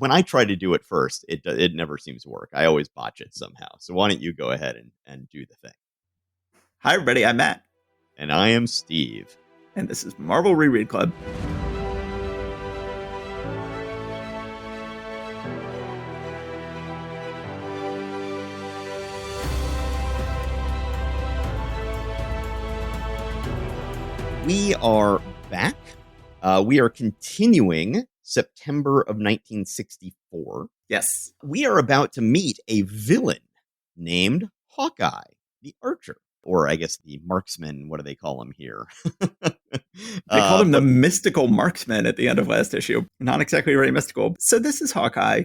When I try to do it first, it never seems to work. I always botch it somehow. So why don't you go ahead and do the thing? Hi, everybody. I'm Matt. And I am Steve. And this is Marvel Reread Club. We are back. We are continuing September of 1964. Yes. We are about to meet a villain named Hawkeye, the Archer. Or I guess the marksman, what do they call him here? They called him the mystical marksman at the end of last issue. Not exactly very mystical. So this is Hawkeye.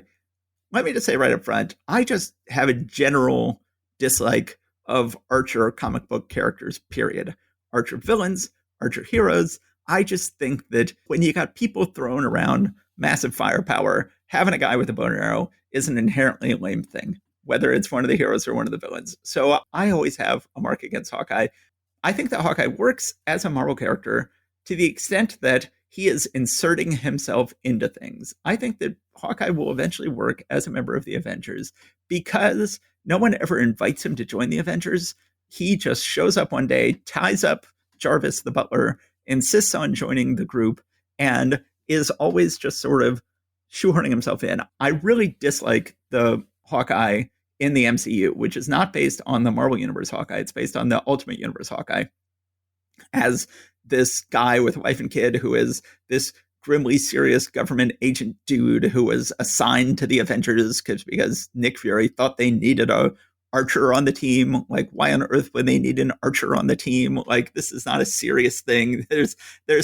Let me just say right up front, I just have a general dislike of Archer comic book characters, period. Archer villains, Archer heroes. I just think that when you got people throwing around massive firepower, having a guy with a bow and arrow is an inherently lame thing, whether it's one of the heroes or one of the villains. So I always have a mark against Hawkeye. I think that Hawkeye works as a Marvel character to the extent that he is inserting himself into things. I think that Hawkeye will eventually work as a member of the Avengers because no one ever invites him to join the Avengers. He just shows up one day, ties up Jarvis the butler, insists on joining the group, and is always just sort of shoehorning himself in. I really dislike the Hawkeye in the MCU, which is not based on the Marvel Universe Hawkeye. It's based on the Ultimate Universe Hawkeye, as this guy with wife and kid who is this grimly serious government agent dude who was assigned to the Avengers because Nick Fury thought they needed a Archer on the team. Like, why on earth would they need an Archer on the team? Like, this is not a serious thing. There's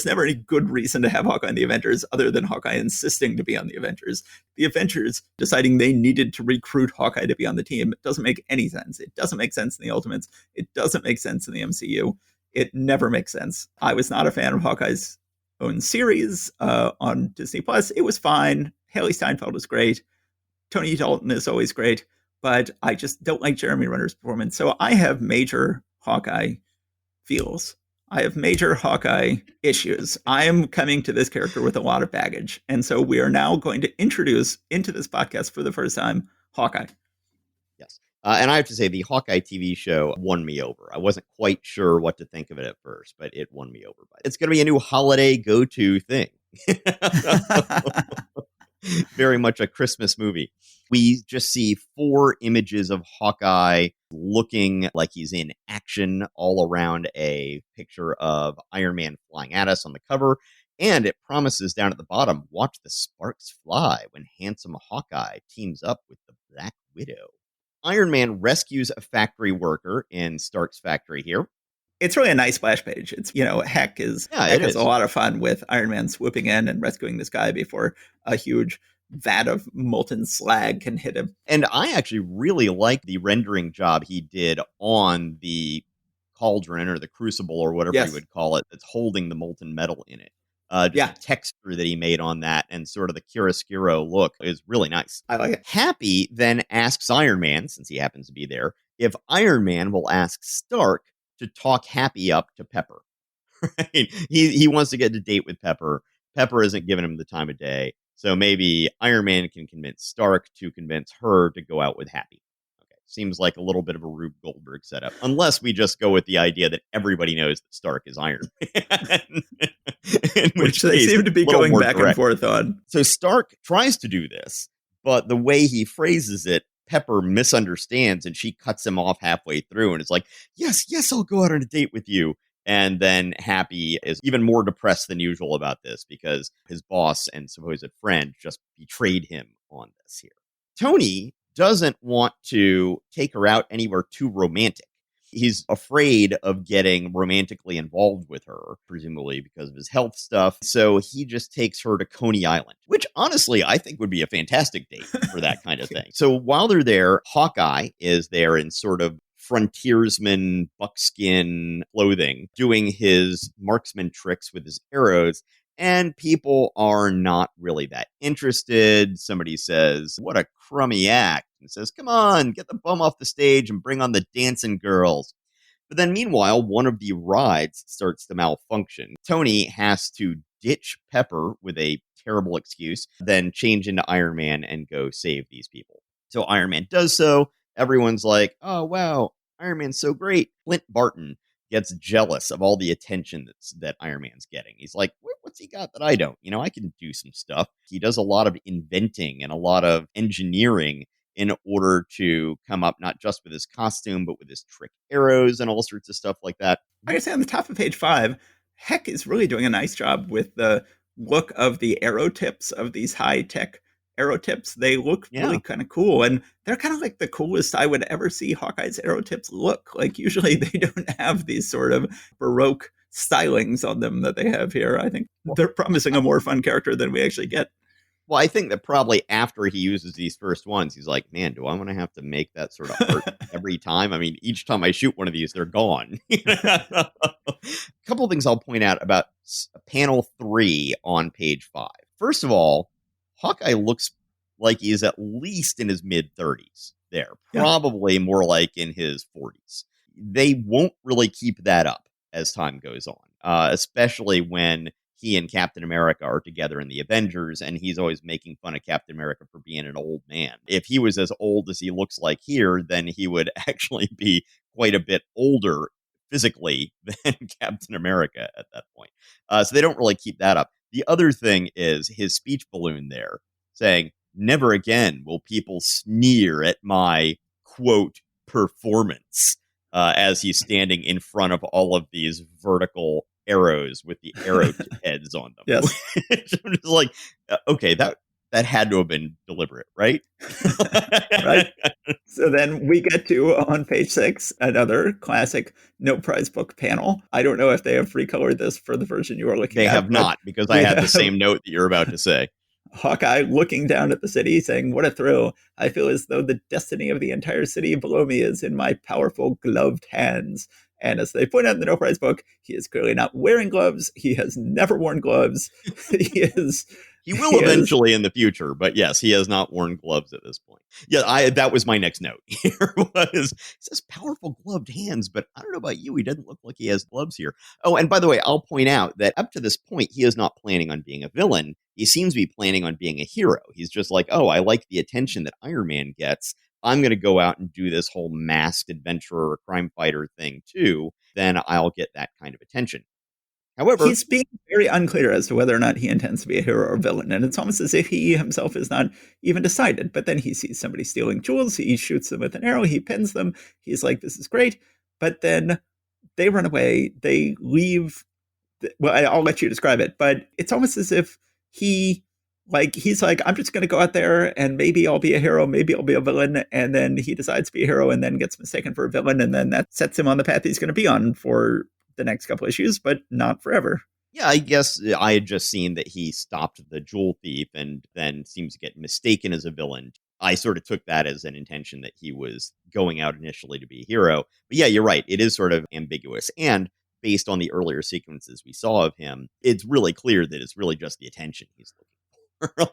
never any good reason to have Hawkeye in the Avengers other than Hawkeye insisting to be on the Avengers. The Avengers deciding they needed to recruit Hawkeye to be on the team. It doesn't make any sense. It doesn't make sense in the Ultimates. It doesn't make sense in the MCU. It never makes sense. I was not a fan of Hawkeye's own series on Disney Plus. It was fine. Haley Steinfeld was great. Tony Dalton is always great. But I just don't like Jeremy Renner's performance. So I have major Hawkeye feels. I have major Hawkeye issues. I am coming to this character with a lot of baggage. And so we are now going to introduce into this podcast for the first time, Hawkeye. Yes. And I have to say, the Hawkeye TV show won me over. I wasn't quite sure what to think of it at first, but it won me over. It's going to be a new holiday go-to thing. Very much a Christmas movie. We just see 4 images of Hawkeye looking like he's in action all around a picture of Iron Man flying at us on the cover. And it promises down at the bottom, watch the sparks fly when handsome Hawkeye teams up with the Black Widow. Iron Man rescues a factory worker in Stark's factory here. It's really a nice splash page. It's, Heck is a lot of fun with Iron Man swooping in and rescuing this guy before a huge vat of molten slag can hit him. And I actually really like the rendering job he did on the cauldron or the crucible or whatever you would call it that's holding the molten metal in it. The texture that he made on that and sort of the chiaroscuro look is really nice. I like it. Happy then asks Iron Man, since he happens to be there, if Iron Man will ask Stark to talk Happy up to Pepper. Right? He wants to get a date with Pepper. Pepper isn't giving him the time of day. So maybe Iron Man can convince Stark to convince her to go out with Happy. Okay, seems like a little bit of a Rube Goldberg setup. Unless we just go with the idea that everybody knows that Stark is Iron Man. Which they seem to be going back and forth on. So Stark tries to do this, but the way he phrases it, Pepper misunderstands and she cuts him off halfway through and is like, yes, I'll go out on a date with you. And then Happy is even more depressed than usual about this because his boss and supposed friend just betrayed him on this here. Tony doesn't want to take her out anywhere too romantic. He's afraid of getting romantically involved with her, presumably because of his health stuff. So he just takes her to Coney Island, which honestly I think would be a fantastic date for that kind of thing. So while they're there, Hawkeye is there in sort of frontiersman buckskin clothing, doing his marksman tricks with his arrows. And people are not really that interested. Somebody says, what a crummy act. And says, come on, get the bum off the stage and bring on the dancing girls. But then meanwhile, one of the rides starts to malfunction. Tony has to ditch Pepper with a terrible excuse, then change into Iron Man and go save these people. So Iron Man does so. Everyone's like, oh, wow, Iron Man's so great. Clint Barton gets jealous of all the attention that Iron Man's getting. He's like, what's he got that I don't? I can do some stuff. He does a lot of inventing and a lot of engineering in order to come up not just with his costume, but with his trick arrows and all sorts of stuff like that. I say on the top of page 5, Heck is really doing a nice job with the look of the arrow tips of these high-tech arrow tips. They look really kind of cool, and they're kind of like the coolest I would ever see Hawkeye's arrow tips look. Like, usually they don't have these sort of Baroque stylings on them that they have here. I think they're promising a more fun character than we actually get. Well, I think that probably after he uses these first ones, he's like, man, do I want to have to make that sort of art every time? I mean, each time I shoot one of these, they're gone. A couple of things I'll point out about panel 3 on page 5. First of all, Hawkeye looks like he is at least in his mid-30s there, probably more like in his 40s. They won't really keep that up as time goes on, especially when he and Captain America are together in the Avengers, and he's always making fun of Captain America for being an old man. If he was as old as he looks like here, then he would actually be quite a bit older physically than Captain America at that point. So they don't really keep that up. The other thing is his speech balloon there saying, never again will people sneer at my, quote, performance, as he's standing in front of all of these vertical arrows with the arrow heads on them. Yes. I'm just like, okay, that had to have been deliberate, right? Right. So then we get to, on page 6, another classic no prize book panel. I don't know if they have recolored this for the version you are looking at. They have not, because I had the same note that you're about to say. Hawkeye looking down at the city saying, what a thrill. I feel as though the destiny of the entire city below me is in my powerful gloved hands. And as they point out in the No Prize book, he is clearly not wearing gloves. He has never worn gloves. He will eventually in the future, but yes, he has not worn gloves at this point. Yeah, that was my next note here. It says powerful gloved hands, but I don't know about you. He doesn't look like he has gloves here. Oh, and by the way, I'll point out that up to this point, he is not planning on being a villain. He seems to be planning on being a hero. He's just like, oh, I like the attention that Iron Man gets. I'm going to go out and do this whole masked adventurer or crime fighter thing too. Then I'll get that kind of attention. However, he's being very unclear as to whether or not he intends to be a hero or villain. And it's almost as if he himself is not even decided. But then he sees somebody stealing jewels. He shoots them with an arrow. He pins them. He's like, this is great. But then they run away. They leave. Well, I'll let you describe it. But it's almost as if he's like, I'm just going to go out there and maybe I'll be a hero. Maybe I'll be a villain. And then he decides to be a hero and then gets mistaken for a villain. And then that sets him on the path he's going to be on for the next couple issues, but not forever. Yeah, I guess I had just seen that he stopped the jewel thief and then seems to get mistaken as a villain. I sort of took that as an intention that he was going out initially to be a hero. But yeah, you're right. It is sort of ambiguous. And based on the earlier sequences we saw of him, it's really clear that it's really just the attention he's looking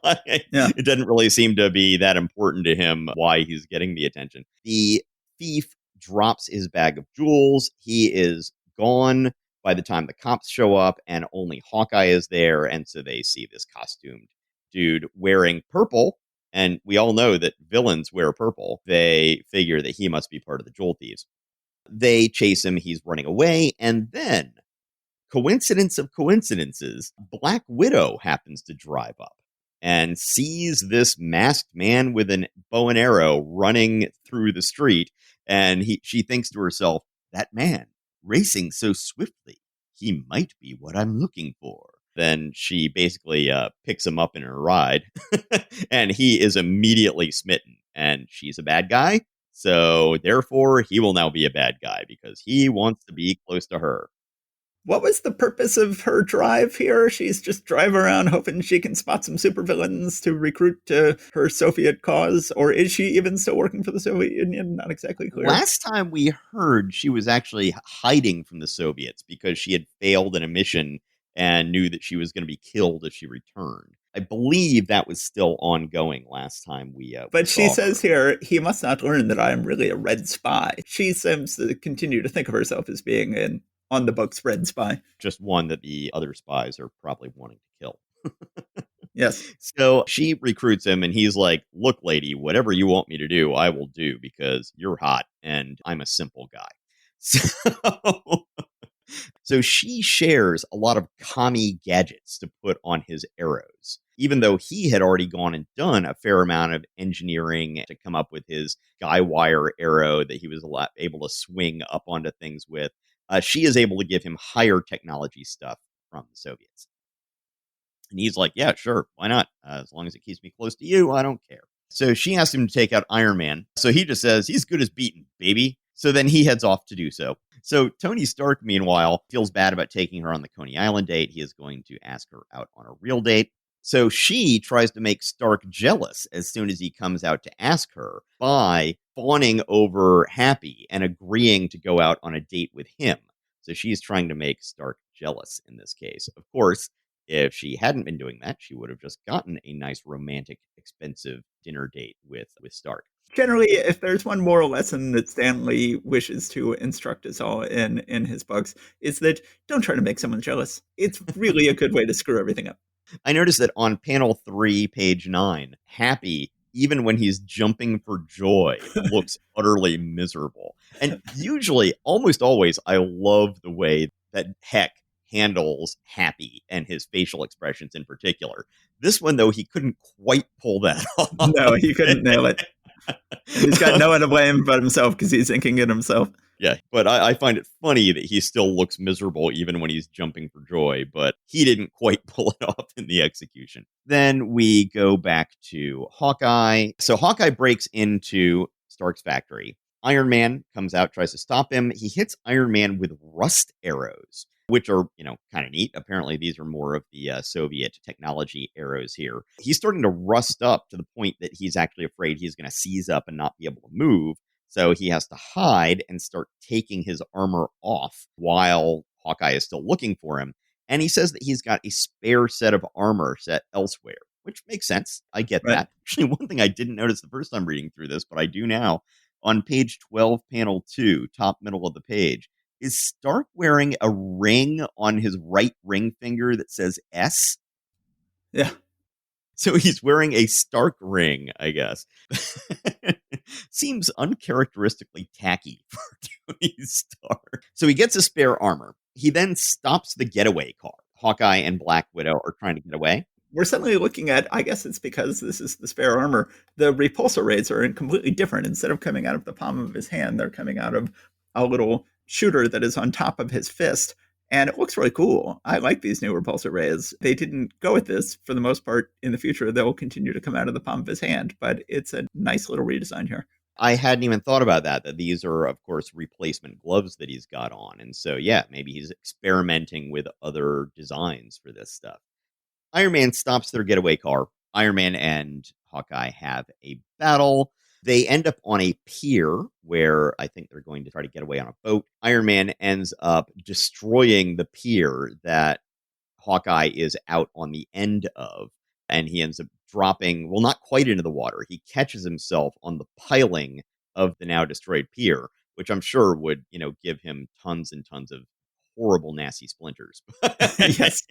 for. It doesn't really seem to be that important to him why he's getting the attention. The thief drops his bag of jewels. He is gone by the time the cops show up, and only Hawkeye is there. And so they see this costumed dude wearing purple. And we all know that villains wear purple. They figure that he must be part of the jewel thieves. They chase him. He's running away. And then, coincidence of coincidences, Black Widow happens to drive up and sees this masked man with a bow and arrow running through the street. And she thinks to herself, that man, racing so swiftly, he might be what I'm looking for. Then she basically picks him up in her ride, and he is immediately smitten. And she's a bad guy, so therefore he will now be a bad guy because he wants to be close to her. What was the purpose of her drive here? She's just driving around hoping she can spot some supervillains to recruit to her Soviet cause, or is she even still working for the Soviet Union? Not exactly clear. Last time we heard, she was actually hiding from the Soviets because she had failed in a mission and knew that she was going to be killed if she returned. I believe that was still ongoing last time But she says here, he must not learn that I am really a red spy. She seems to continue to think of herself as being an on the book's red spy. Just one that the other spies are probably wanting to kill. Yes. So she recruits him, and he's like, look, lady, whatever you want me to do, I will do, because you're hot and I'm a simple guy. So she shares a lot of commie gadgets to put on his arrows, even though he had already gone and done a fair amount of engineering to come up with his guy wire arrow that he was able to swing up onto things with. She is able to give him higher technology stuff from the Soviets. And he's like, yeah, sure, why not? As long as it keeps me close to you, I don't care. So she asks him to take out Iron Man. So he just says, he's good as beaten, baby. So then he heads off to do so. So Tony Stark, meanwhile, feels bad about taking her on the Coney Island date. He is going to ask her out on a real date. So she tries to make Stark jealous as soon as he comes out to ask her by fawning over Happy and agreeing to go out on a date with him. So she's trying to make Stark jealous in this case. Of course, if she hadn't been doing that, she would have just gotten a nice, romantic, expensive dinner date with Stark. Generally, if there's one moral lesson that Stan Lee wishes to instruct us all in his books, is that don't try to make someone jealous. It's really a good way to screw everything up. I noticed that on panel 3, page 9, Happy, even when he's jumping for joy, looks utterly miserable. And usually, almost always, I love the way that Heck handles Happy and his facial expressions in particular. This one, though, he couldn't quite pull that off. No, he couldn't nail it. And he's got no one to blame but himself because he's thinking it himself. Yeah, but I find it funny that he still looks miserable even when he's jumping for joy, but he didn't quite pull it off in the execution. Then we go back to Hawkeye. So Hawkeye breaks into Stark's factory. Iron Man comes out, tries to stop him. He hits Iron Man with rust arrows, which are, kind of neat. Apparently, these are more of the Soviet technology arrows here. He's starting to rust up to the point that he's actually afraid he's going to seize up and not be able to move. So he has to hide and start taking his armor off while Hawkeye is still looking for him. And he says that he's got a spare set of armor set elsewhere, which makes sense. I get that. Actually, one thing I didn't notice the first time reading through this, but I do now, on page 12, panel 2, top middle of the page, is Stark wearing a ring on his right ring finger that says S? Yeah. So he's wearing a Stark ring, I guess. Seems uncharacteristically tacky for Tony Stark. So he gets a spare armor. He then stops the getaway car. Hawkeye and Black Widow are trying to get away. We're suddenly looking at, I guess it's because this is the spare armor, the repulsor rays are completely different. Instead of coming out of the palm of his hand, they're coming out of a little shooter that is on top of his fist. And it looks really cool. I like these new repulsor rays. They didn't go with this for the most part. In the future, they'll continue to come out of the palm of his hand, but it's a nice little redesign here. I hadn't even thought about that these are, of course, replacement gloves that he's got on. And so, yeah, maybe he's experimenting with other designs for this stuff. Iron Man stops their getaway car. Iron Man and Hawkeye have a battle. They end up on a pier where I think they're going to try to get away on a boat. Iron Man ends up destroying the pier that Hawkeye is out on the end of, and he ends up dropping, well, not quite into the water. He catches himself on the piling of the now destroyed pier, which I'm sure would, give him tons and tons of horrible, nasty splinters. Yes.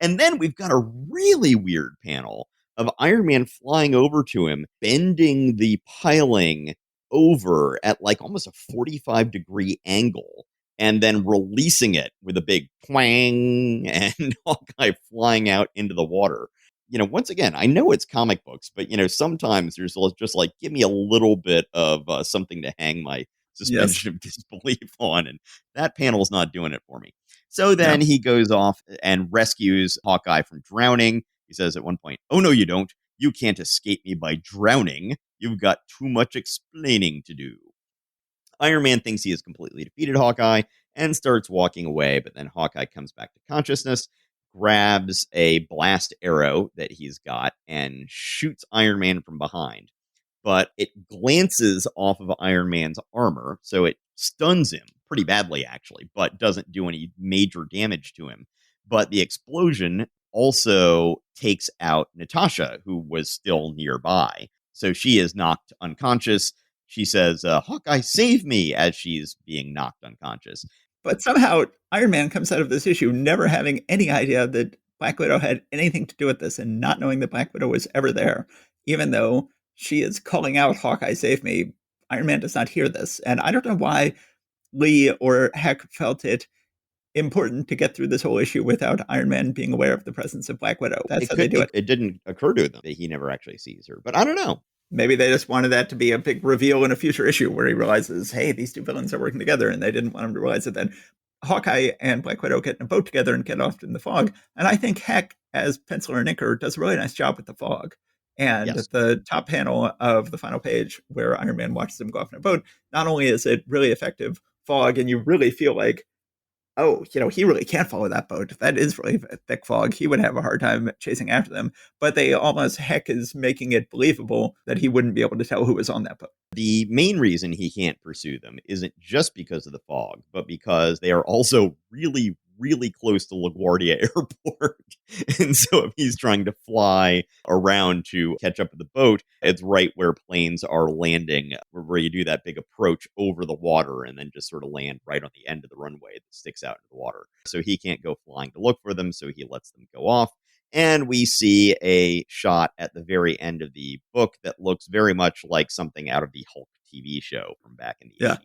And then we've got a really weird panel of Iron Man flying over to him, bending the piling over at like almost a 45-degree angle, and then releasing it with a big twang, and Hawkeye flying out into the water. Once again, I know it's comic books, but, sometimes there's just like, give me a little bit of something to hang my suspension of disbelief on, and that panel's not doing it for me. So then he goes off and rescues Hawkeye from drowning. He says at one point, "Oh, no, you don't. You can't escape me by drowning. You've got too much explaining to do." Iron Man thinks he has completely defeated Hawkeye and starts walking away, but then Hawkeye comes back to consciousness, grabs a blast arrow that he's got, and shoots Iron Man from behind. But it glances off of Iron Man's armor, so it stuns him pretty badly, actually, but doesn't do any major damage to him. But the explosion also takes out Natasha, who was still nearby. So she is knocked unconscious. She says, "Hawkeye, save me," as she's being knocked unconscious. But somehow Iron Man comes out of this issue never having any idea that Black Widow had anything to do with this and not knowing that Black Widow was ever there, even though she is calling out Hawkeye, save me. Iron Man does not hear this. And I don't know why Lee or Heck felt it important to get through this whole issue without Iron Man being aware of the presence of Black Widow. That's how they do it. It didn't occur to them that he never actually sees her, but I don't know. Maybe they just wanted that to be a big reveal in a future issue where he realizes, hey, these two villains are working together, and they didn't want him to realize it then. Hawkeye and Black Widow get in a boat together and get off in the fog. And I think Heck, as penciler and inker, does a really nice job with the fog. And Yes. the top panel of the final page where Iron Man watches him go off in a boat, not only is it really effective fog, and you really feel like, oh, he really can't follow that boat. That is really thick fog. He would have a hard time chasing after them. But they almost, Heck is making it believable that he wouldn't be able to tell who was on that boat. The main reason he can't pursue them isn't just because of the fog, but because they are also really, really close to LaGuardia Airport. And so if he's trying to fly around to catch up with the boat, it's right where planes are landing, where you do that big approach over the water and then just sort of land right on the end of the runway that sticks out into the water. So he can't go flying to look for them, so he lets them go off. And we see a shot at the very end of the book that looks very much like something out of the Hulk TV show from back in the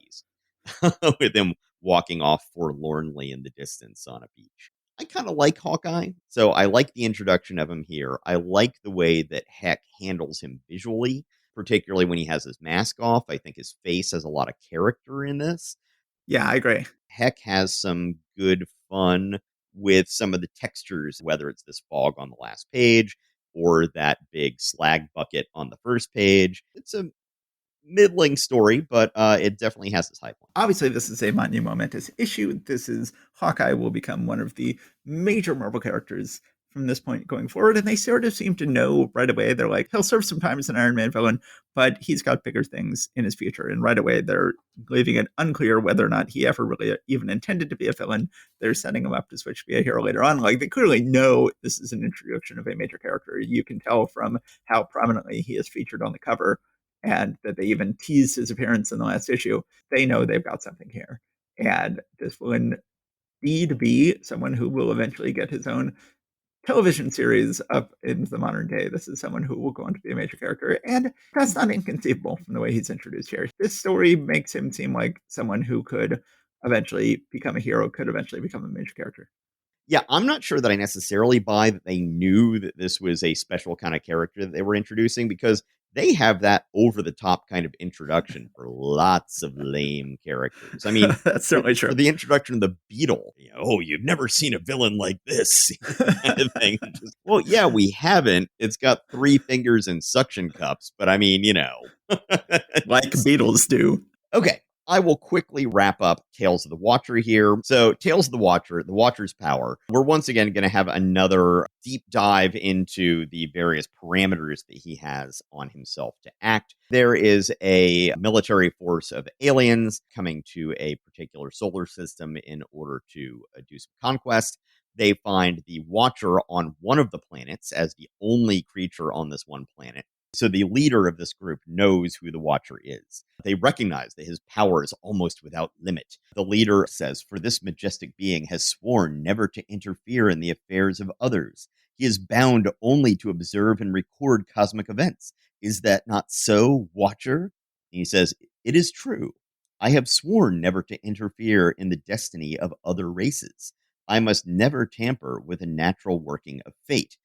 80s, with him walking off forlornly in the distance on a beach. I kind of like Hawkeye, so I like the introduction of him here. I like the way that Heck handles him visually, particularly when he has his mask off. I think his face has a lot of character in this. Yeah, I agree. Heck has some good fun with some of the textures, whether it's this fog on the last page or that big slag bucket on the first page. It's a middling story, but it definitely has its high point. Obviously, this is a monumentous issue. This is Hawkeye will become one of the major Marvel characters from this point going forward. And they sort of seem to know right away. They're like, he'll serve some time as an Iron Man villain, but he's got bigger things in his future. And right away, they're leaving it unclear whether or not he ever really even intended to be a villain. They're setting him up to switch to be a hero later on. Like, they clearly know this is an introduction of a major character. You can tell from how prominently he is featured on the cover, and that they even teased his appearance in the last issue. They know they've got something here. And this will indeed be someone who will eventually get his own television series up in the modern day. This is someone who will go on to be a major character. And that's not inconceivable from the way he's introduced here. This story makes him seem like someone who could eventually become a hero, could eventually become a major character. Yeah, I'm not sure that I necessarily buy that they knew that this was a special kind of character that they were introducing, because they have that over-the-top kind of introduction for lots of lame characters. I mean, that's certainly true. For the introduction of the Beetle, oh, you've never seen a villain like this kind of thing. Well, yeah, we haven't. It's got 3 fingers and suction cups, but I mean, like Beetles do. Okay. I will quickly wrap up Tales of the Watcher here. So, Tales of the Watcher, the Watcher's power. We're once again going to have another deep dive into the various parameters that he has on himself to act. There is a military force of aliens coming to a particular solar system in order to do some conquest. They find the Watcher on one of the planets as the only creature on this one planet. So the leader of this group knows who the Watcher is. They recognize that his power is almost without limit. The leader says, "For this majestic being has sworn never to interfere in the affairs of others. He is bound only to observe and record cosmic events. Is that not so, Watcher?" And he says, "It is true. I have sworn never to interfere in the destiny of other races. I must never tamper with the natural working of fate."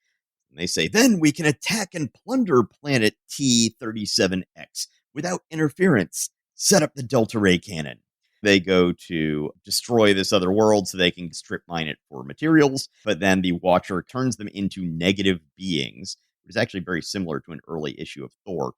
And they say, "Then we can attack and plunder planet T-37X without interference. Set up the Delta Ray cannon." They go to destroy this other world so they can strip mine it for materials, but then the Watcher turns them into negative beings, which is actually very similar to an early issue of Thor,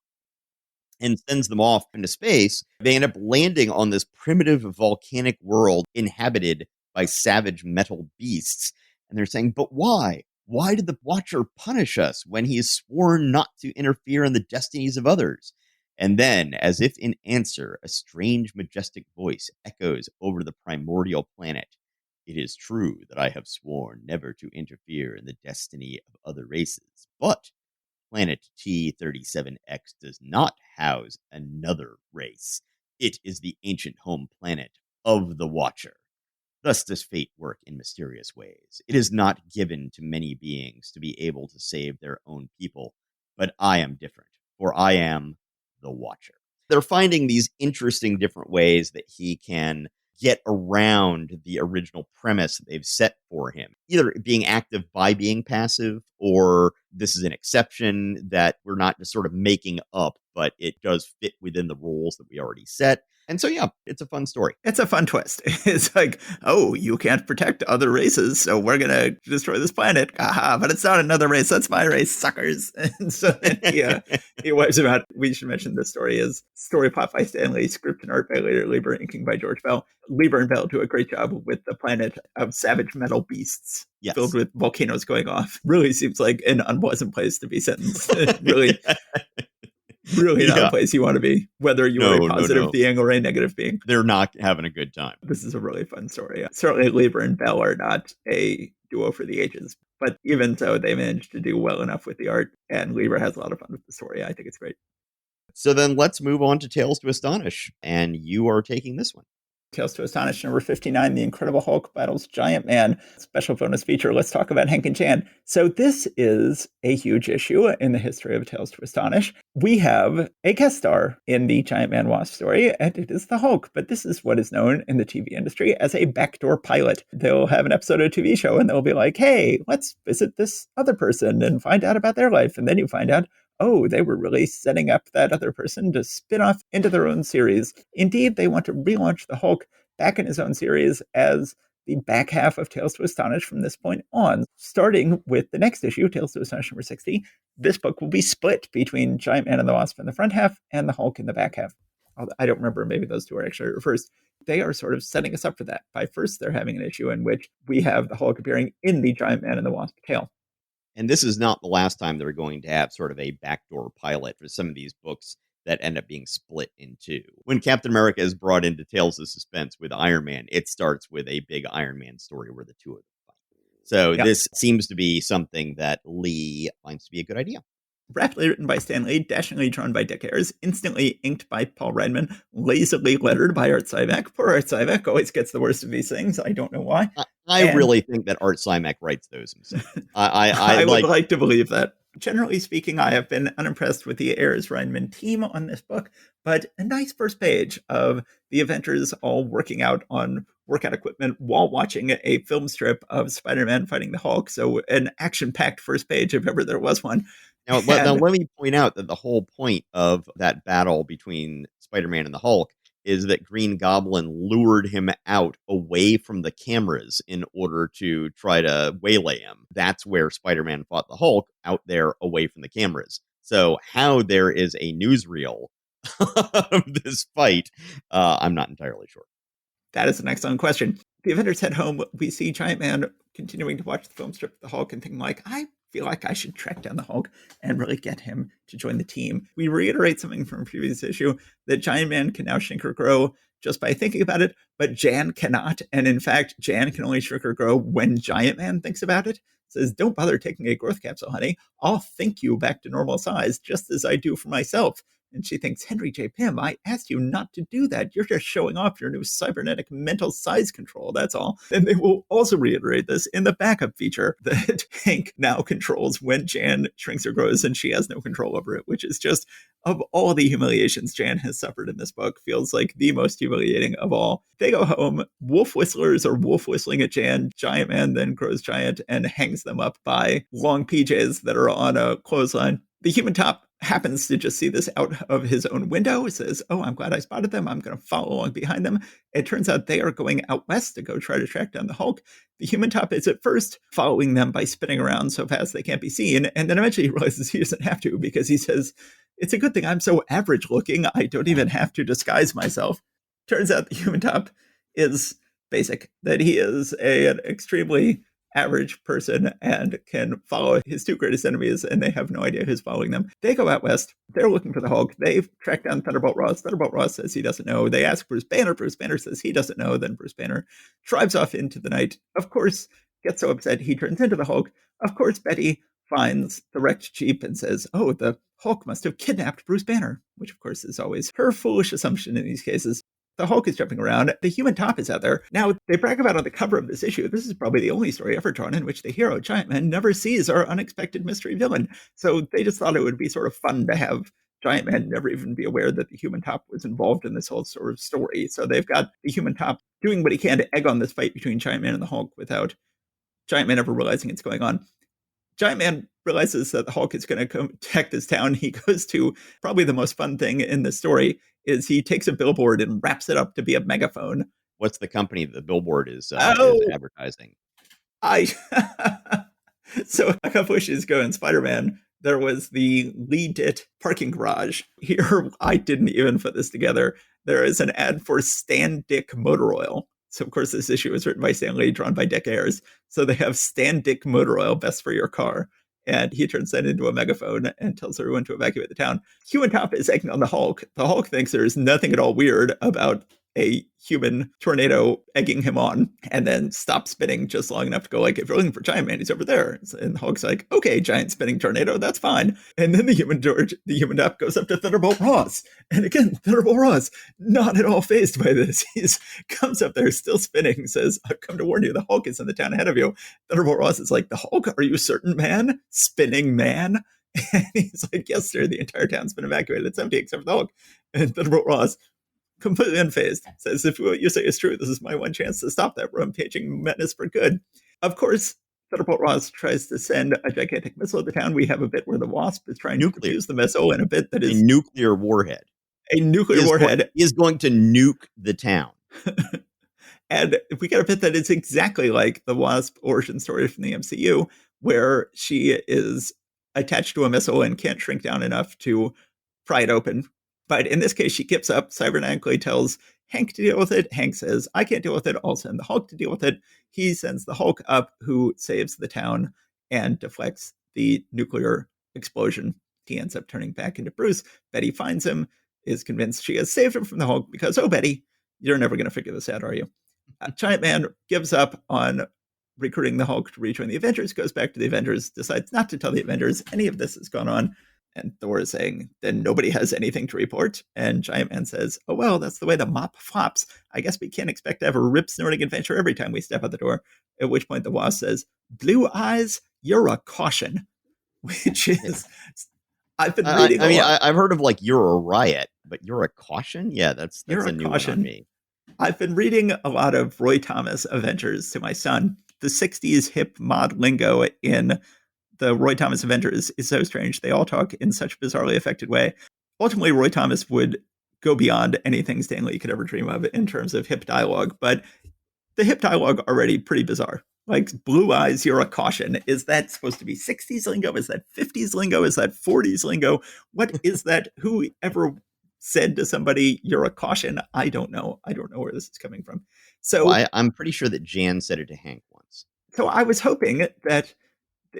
and sends them off into space. They end up landing on this primitive volcanic world inhabited by savage metal beasts. And they're saying, "But why? Why did the Watcher punish us when he has sworn not to interfere in the destinies of others?" And then, as if in answer, a strange, majestic voice echoes over the primordial planet. "It is true that I have sworn never to interfere in the destiny of other races, but planet T-37X does not house another race. It is the ancient home planet of the Watcher." Thus does fate work in mysterious ways. It is not given to many beings to be able to save their own people, but I am different, for I am the Watcher. They're finding these interesting different ways that he can get around the original premise that they've set for him. Either being active by being passive, or this is an exception that we're not just sort of making up, but it does fit within the rules that we already set. And so, yeah, it's a fun story. It's a fun twist. It's like, oh, you can't protect other races, so we're going to destroy this planet. Aha, but it's not another race. That's my race, suckers. And so then he wipes him out. We should mention this story is story plot by Stan Lee, script and art by Lieber, inking by George Bell. Lieber and Bell do a great job with the planet of savage metal beasts. Yes. Filled with volcanoes going off. Really seems like an unpleasant place to be sentenced. Really not a place you want to be, whether you are a positive being or a negative being. They're not having a good time. This is a really fun story. Certainly Lieber and Bell are not a duo for the ages, but even so, they managed to do well enough with the art, and Lieber has a lot of fun with the story. I think it's great. So then let's move on to Tales to Astonish, and you are taking this one. Tales to Astonish, number 59, The Incredible Hulk Battles Giant Man. Special bonus feature. Let's talk about Hank and Jan. So this is a huge issue in the history of Tales to Astonish. We have a guest star in the Giant Man Wasp story, and it is the Hulk. But this is what is known in the TV industry as a backdoor pilot. They'll have an episode of a TV show, and they'll be like, hey, let's visit this other person and find out about their life. And then you find out, oh, they were really setting up that other person to spin off into their own series. Indeed, they want to relaunch the Hulk back in his own series as the back half of Tales to Astonish from this point on. Starting with the next issue, Tales to Astonish number 60, this book will be split between Giant Man and the Wasp in the front half and the Hulk in the back half. I don't remember, maybe those two are actually reversed. They are sort of setting us up for that. By first, they're having an issue in which we have the Hulk appearing in the Giant Man and the Wasp tale. And this is not the last time they're going to have sort of a backdoor pilot for some of these books that end up being split in two. When Captain America is brought into Tales of Suspense with Iron Man, it starts with a big Iron Man story where the two of them fight. So This seems to be something that Lee finds to be a good idea. Rapidly written by Stan Lee, dashingly drawn by Dick Ayers, instantly inked by Paul Reitman, lazily lettered by Art Sybek. Poor Art Sybek always gets the worst of these things. I don't know why. I really think that Art Sybek writes those himself. I would like to believe that. Generally speaking, I have been unimpressed with the Ayers-Reitman team on this book, but a nice first page of the Avengers all working out on workout equipment while watching a film strip of Spider-Man fighting the Hulk. So an action-packed first page if ever there was one. Now, let me point out that the whole point of that battle between Spider-Man and the Hulk is that Green Goblin lured him out away from the cameras in order to try to waylay him. That's where Spider-Man fought the Hulk, out there away from the cameras. So how there is a newsreel of this fight, I'm not entirely sure. That is an excellent question. The Avengers head home. We see Giant Man continuing to watch the film strip of the Hulk and thinking like, I feel like I should track down the Hulk and really get him to join the team. We reiterate something from a previous issue that Giant Man can now shrink or grow just by thinking about it, but Jan cannot. And in fact, Jan can only shrink or grow when Giant Man thinks about it. Says, don't bother taking a growth capsule, honey. I'll think you back to normal size just as I do for myself. And she thinks, Henry J. Pym, I asked you not to do that. You're just showing off your new cybernetic mental size control, that's all. And they will also reiterate this in the backup feature that Hank now controls when Jan shrinks or grows and she has no control over it, which is just, of all the humiliations Jan has suffered in this book, feels like the most humiliating of all. They go home, wolf whistlers are wolf whistling at Jan. Giant Man then grows giant and hangs them up by long PJs that are on a clothesline. The Human Top happens to just see this out of his own window. It says, oh, I'm glad I spotted them. I'm going to follow along behind them. It turns out they are going out west to go try to track down the Hulk. The Human Top is at first following them by spinning around so fast they can't be seen. And then eventually he realizes he doesn't have to because he says, it's a good thing I'm so average looking. I don't even have to disguise myself. Turns out the Human Top is basic, that he is an extremely average person and can follow his two greatest enemies, and they have no idea who's following them. They go out west. They're looking for the Hulk. They've tracked down Thunderbolt Ross. Thunderbolt Ross says he doesn't know. They ask Bruce Banner. Bruce Banner says he doesn't know. Then Bruce Banner drives off into the night. Of course, gets so upset he turns into the Hulk. Of course, Betty finds the wrecked Jeep and says, oh, the Hulk must have kidnapped Bruce Banner, which of course is always her foolish assumption in these cases. The Hulk is jumping around. The Human Top is out there. Now, they brag about on the cover of this issue, this is probably the only story ever drawn in which the hero, Giant Man, never sees our unexpected mystery villain. So they just thought it would be sort of fun to have Giant Man never even be aware that the Human Top was involved in this whole sort of story. So they've got the Human Top doing what he can to egg on this fight between Giant Man and the Hulk without Giant Man ever realizing it's going on. Giant Man realizes that the Hulk is going to come attack this town. He goes to probably the most fun thing in the story is he takes a billboard and wraps it up to be a megaphone. What's the company the billboard is advertising? So a couple issues ago in Spider-Man, there was the Lead It parking garage. Here, I didn't even put this together. There is an ad for Standick motor oil. So, of course, this issue was written by Stan Lee, drawn by Dick Ayers. So they have Standick motor oil, best for your car. And he turns that into a megaphone and tells everyone to evacuate the town. Human Top is egging on the Hulk. The Hulk thinks there's nothing at all weird about a human tornado egging him on, and then stops spinning just long enough to go like, if you're looking for Giant Man, he's over there. And the Hulk's like, okay, giant spinning tornado, that's fine. And then the Human Top goes up to Thunderbolt Ross. And again, Thunderbolt Ross, not at all fazed by this. He comes up there, still spinning, says, I've come to warn you, the Hulk is in the town ahead of you. Thunderbolt Ross is like, the Hulk, are you certain, man? Spinning man? And he's like, yes, sir, the entire town's been evacuated. It's empty except for the Hulk. And Thunderbolt Ross, completely unfazed, says, if what you say is true, this is my one chance to stop that rampaging menace for good. Of course, Thunderbolt Ross tries to send a gigantic missile at the town. We have a bit where the Wasp is trying to defuse the missile, and a bit that is a nuclear warhead. A nuclear warhead is going to nuke the town. And we get a bit that is exactly like the Wasp origin story from the MCU, where she is attached to a missile and can't shrink down enough to pry it open. But in this case, she gives up, cybernetically tells Hank to deal with it. Hank says, I can't deal with it. I'll send the Hulk to deal with it. He sends the Hulk up, who saves the town and deflects the nuclear explosion. He ends up turning back into Bruce. Betty finds him, is convinced she has saved him from the Hulk because, oh, Betty, you're never going to figure this out, are you? Giant Man gives up on recruiting the Hulk to rejoin the Avengers, goes back to the Avengers, decides not to tell the Avengers any of this has gone on. And Thor is saying, then nobody has anything to report. And Giant Man says, oh, well, that's the way the mop flops. I guess we can't expect to have a rip-snorting adventure every time we step out the door. At which point the Wasp says, Blue Eyes, you're a caution. Which is, I've been reading I've heard of like, you're a riot, but you're a caution? Yeah, that's a new one on me. I've been reading a lot of Roy Thomas Avengers to my son. The 60s hip mod lingo in the Roy Thomas Avengers is so strange. They all talk in such a bizarrely affected way. Ultimately, Roy Thomas would go beyond anything Stan Lee could ever dream of in terms of hip dialogue, but the hip dialogue already pretty bizarre. Like, Blue Eyes, you're a caution. Is that supposed to be 60s lingo? Is that 50s lingo? Is that 40s lingo? What is that? Who ever said to somebody, you're a caution? I don't know. I don't know where this is coming from. So well, I'm pretty sure that Jan said it to Hank once. So I was hoping that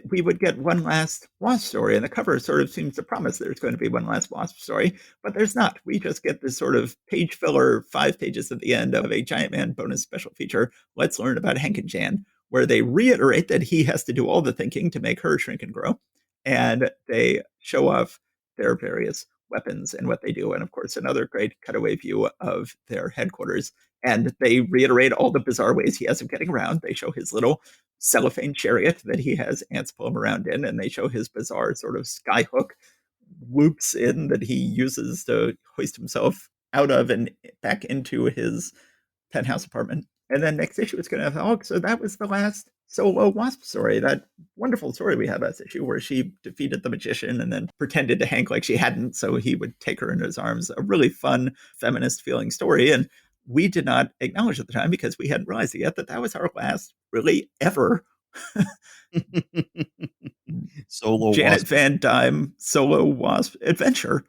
we would get one last Wasp story, and the cover sort of seems to promise there's going to be one last Wasp story, but there's not. We just get this sort of page filler, 5 pages at the end of a Giant Man bonus special feature, Let's Learn About Hank and Jan, where they reiterate that he has to do all the thinking to make her shrink and grow, and they show off their various weapons and what they do, and of course another great cutaway view of their headquarters. And they reiterate all the bizarre ways he has of getting around. They show his little cellophane chariot that he has ants pull him around in, and they show his bizarre sort of skyhook whoops in that he uses to hoist himself out of and back into his penthouse apartment. And then next issue, it's going to have the Hulk. So that was the last solo Wasp story, that wonderful story we had last issue where she defeated the magician and then pretended to Hank like she hadn't, so he would take her into his arms. A really fun, feminist-feeling story. And we did not acknowledge at the time, because we hadn't realized it yet, that was our last really ever solo Janet Wasp. Van Dyne solo Wasp adventure.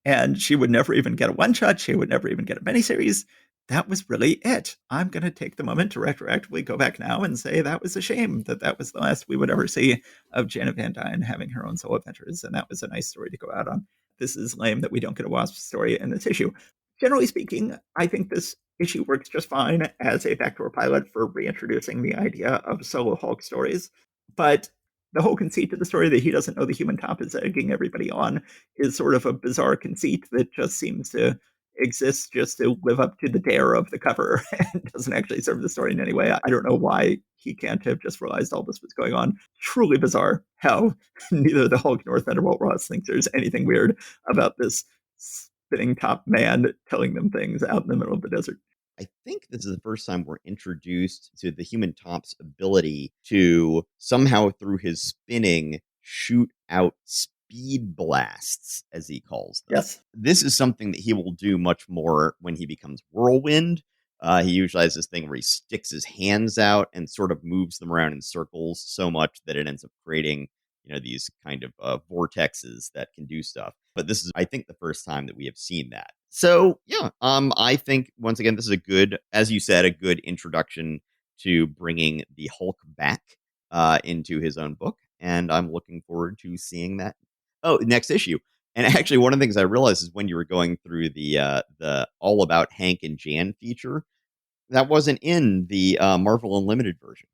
And she would never even get a one-shot. She would never even get a miniseries. That was really it. I'm going to take the moment to retroactively go back now and say that was a shame that was the last we would ever see of Janet Van Dyne having her own solo adventures. And that was a nice story to go out on. This is lame that we don't get a Wasp story in this issue. Generally speaking, I think this issue works just fine as a backdoor pilot for reintroducing the idea of solo Hulk stories. But the whole conceit of the story that he doesn't know the Human Top is egging everybody on is sort of a bizarre conceit that just seems to exists just to live up to the dare of the cover and doesn't actually serve the story in any way. I don't know why he can't have just realized all this was going on. Truly bizarre how neither the Hulk nor Thunderbolt Ross thinks there's anything weird about this spinning top man telling them things out in the middle of the desert. I think this is the first time we're introduced to the human top's ability to somehow, through his spinning, shoot out speed blasts, as he calls them. Yes. This is something that he will do much more when he becomes Whirlwind. He usually has this thing where he sticks his hands out and sort of moves them around in circles so much that it ends up creating, these kind of vortexes that can do stuff. But this is, I think, the first time that we have seen that. So, yeah, I think, once again, this is a good, as you said, a good introduction to bringing the Hulk back into his own book. And I'm looking forward to seeing that. Oh, next issue. And actually, one of the things I realized is when you were going through the All About Hank and Jan feature, that wasn't in the Marvel Unlimited version.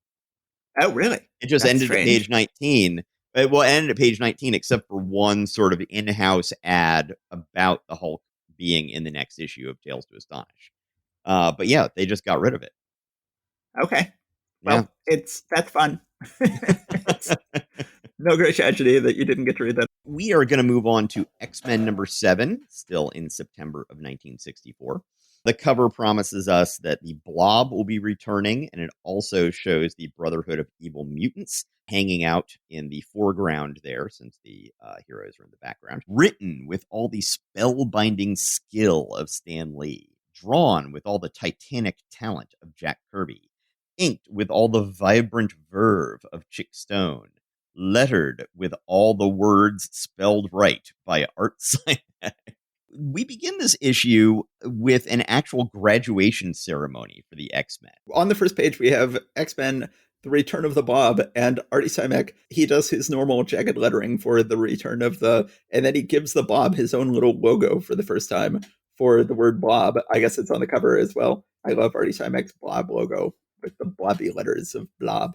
Oh, really? It just That's ended strange. at page 19. It ended at page 19, except for one sort of in-house ad about the Hulk being in the next issue of Tales to Astonish. But yeah, they just got rid of it. Okay. Well, that's fun. It's no great tragedy that you didn't get to read that. We are going to move on to X-Men number 7, still in September of 1964. The cover promises us that the Blob will be returning, and it also shows the Brotherhood of Evil Mutants hanging out in the foreground there, since the heroes are in the background. Written with all the spellbinding skill of Stan Lee. Drawn with all the titanic talent of Jack Kirby. Inked with all the vibrant verve of Chick Stone. Lettered with all the words spelled right by Art Sinek. We begin this issue with an actual graduation ceremony for the X-Men. On the first page, we have X-Men, The Return of the Bob, and Artie Simek. He does his normal jagged lettering for the return of and then he gives the Bob his own little logo for the first time for the word Blob. I guess it's on the cover as well. I love Artie Simek's Blob logo with the blobby letters of Blob.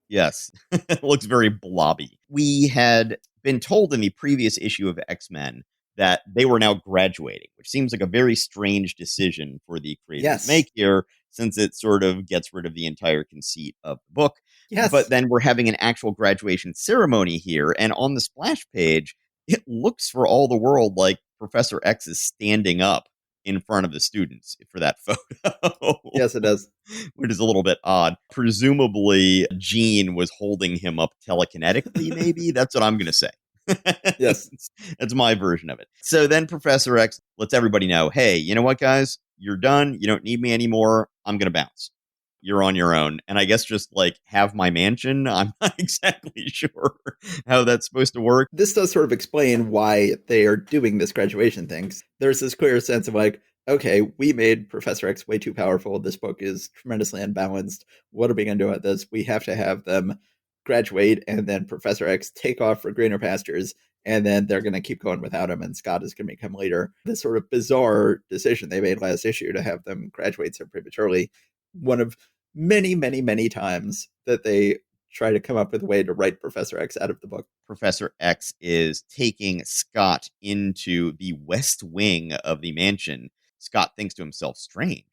Yes, it looks very blobby. We had been told in the previous issue of X-Men that they were now graduating, which seems like a very strange decision for the creators to make here, since it sort of gets rid of the entire conceit of the book. Yes. But then we're having an actual graduation ceremony here, and on the splash page, it looks for all the world like Professor X is standing up in front of the students for that photo. Yes, it does. Which is a little bit odd. Presumably, Jean was holding him up telekinetically, maybe? That's what I'm going to say. Yes. That's my version of it. So then Professor X lets everybody know, hey, you know what, guys? You're done. You don't need me anymore. I'm going to bounce. You're on your own. And I guess just like have my mansion. I'm not exactly sure how that's supposed to work. This does sort of explain why they are doing this graduation thing. There's this clear sense of like, okay, we made Professor X way too powerful. This book is tremendously unbalanced. What are we going to do about this? We have to have them graduate and then Professor X take off for greener pastures. And then they're going to keep going without him, and Scott is going to become leader. This sort of bizarre decision they made last issue to have them graduate so prematurely. One of many, many, many times that they try to come up with a way to write Professor X out of the book. Professor X is taking Scott into the west wing of the mansion. Scott thinks to himself, strange.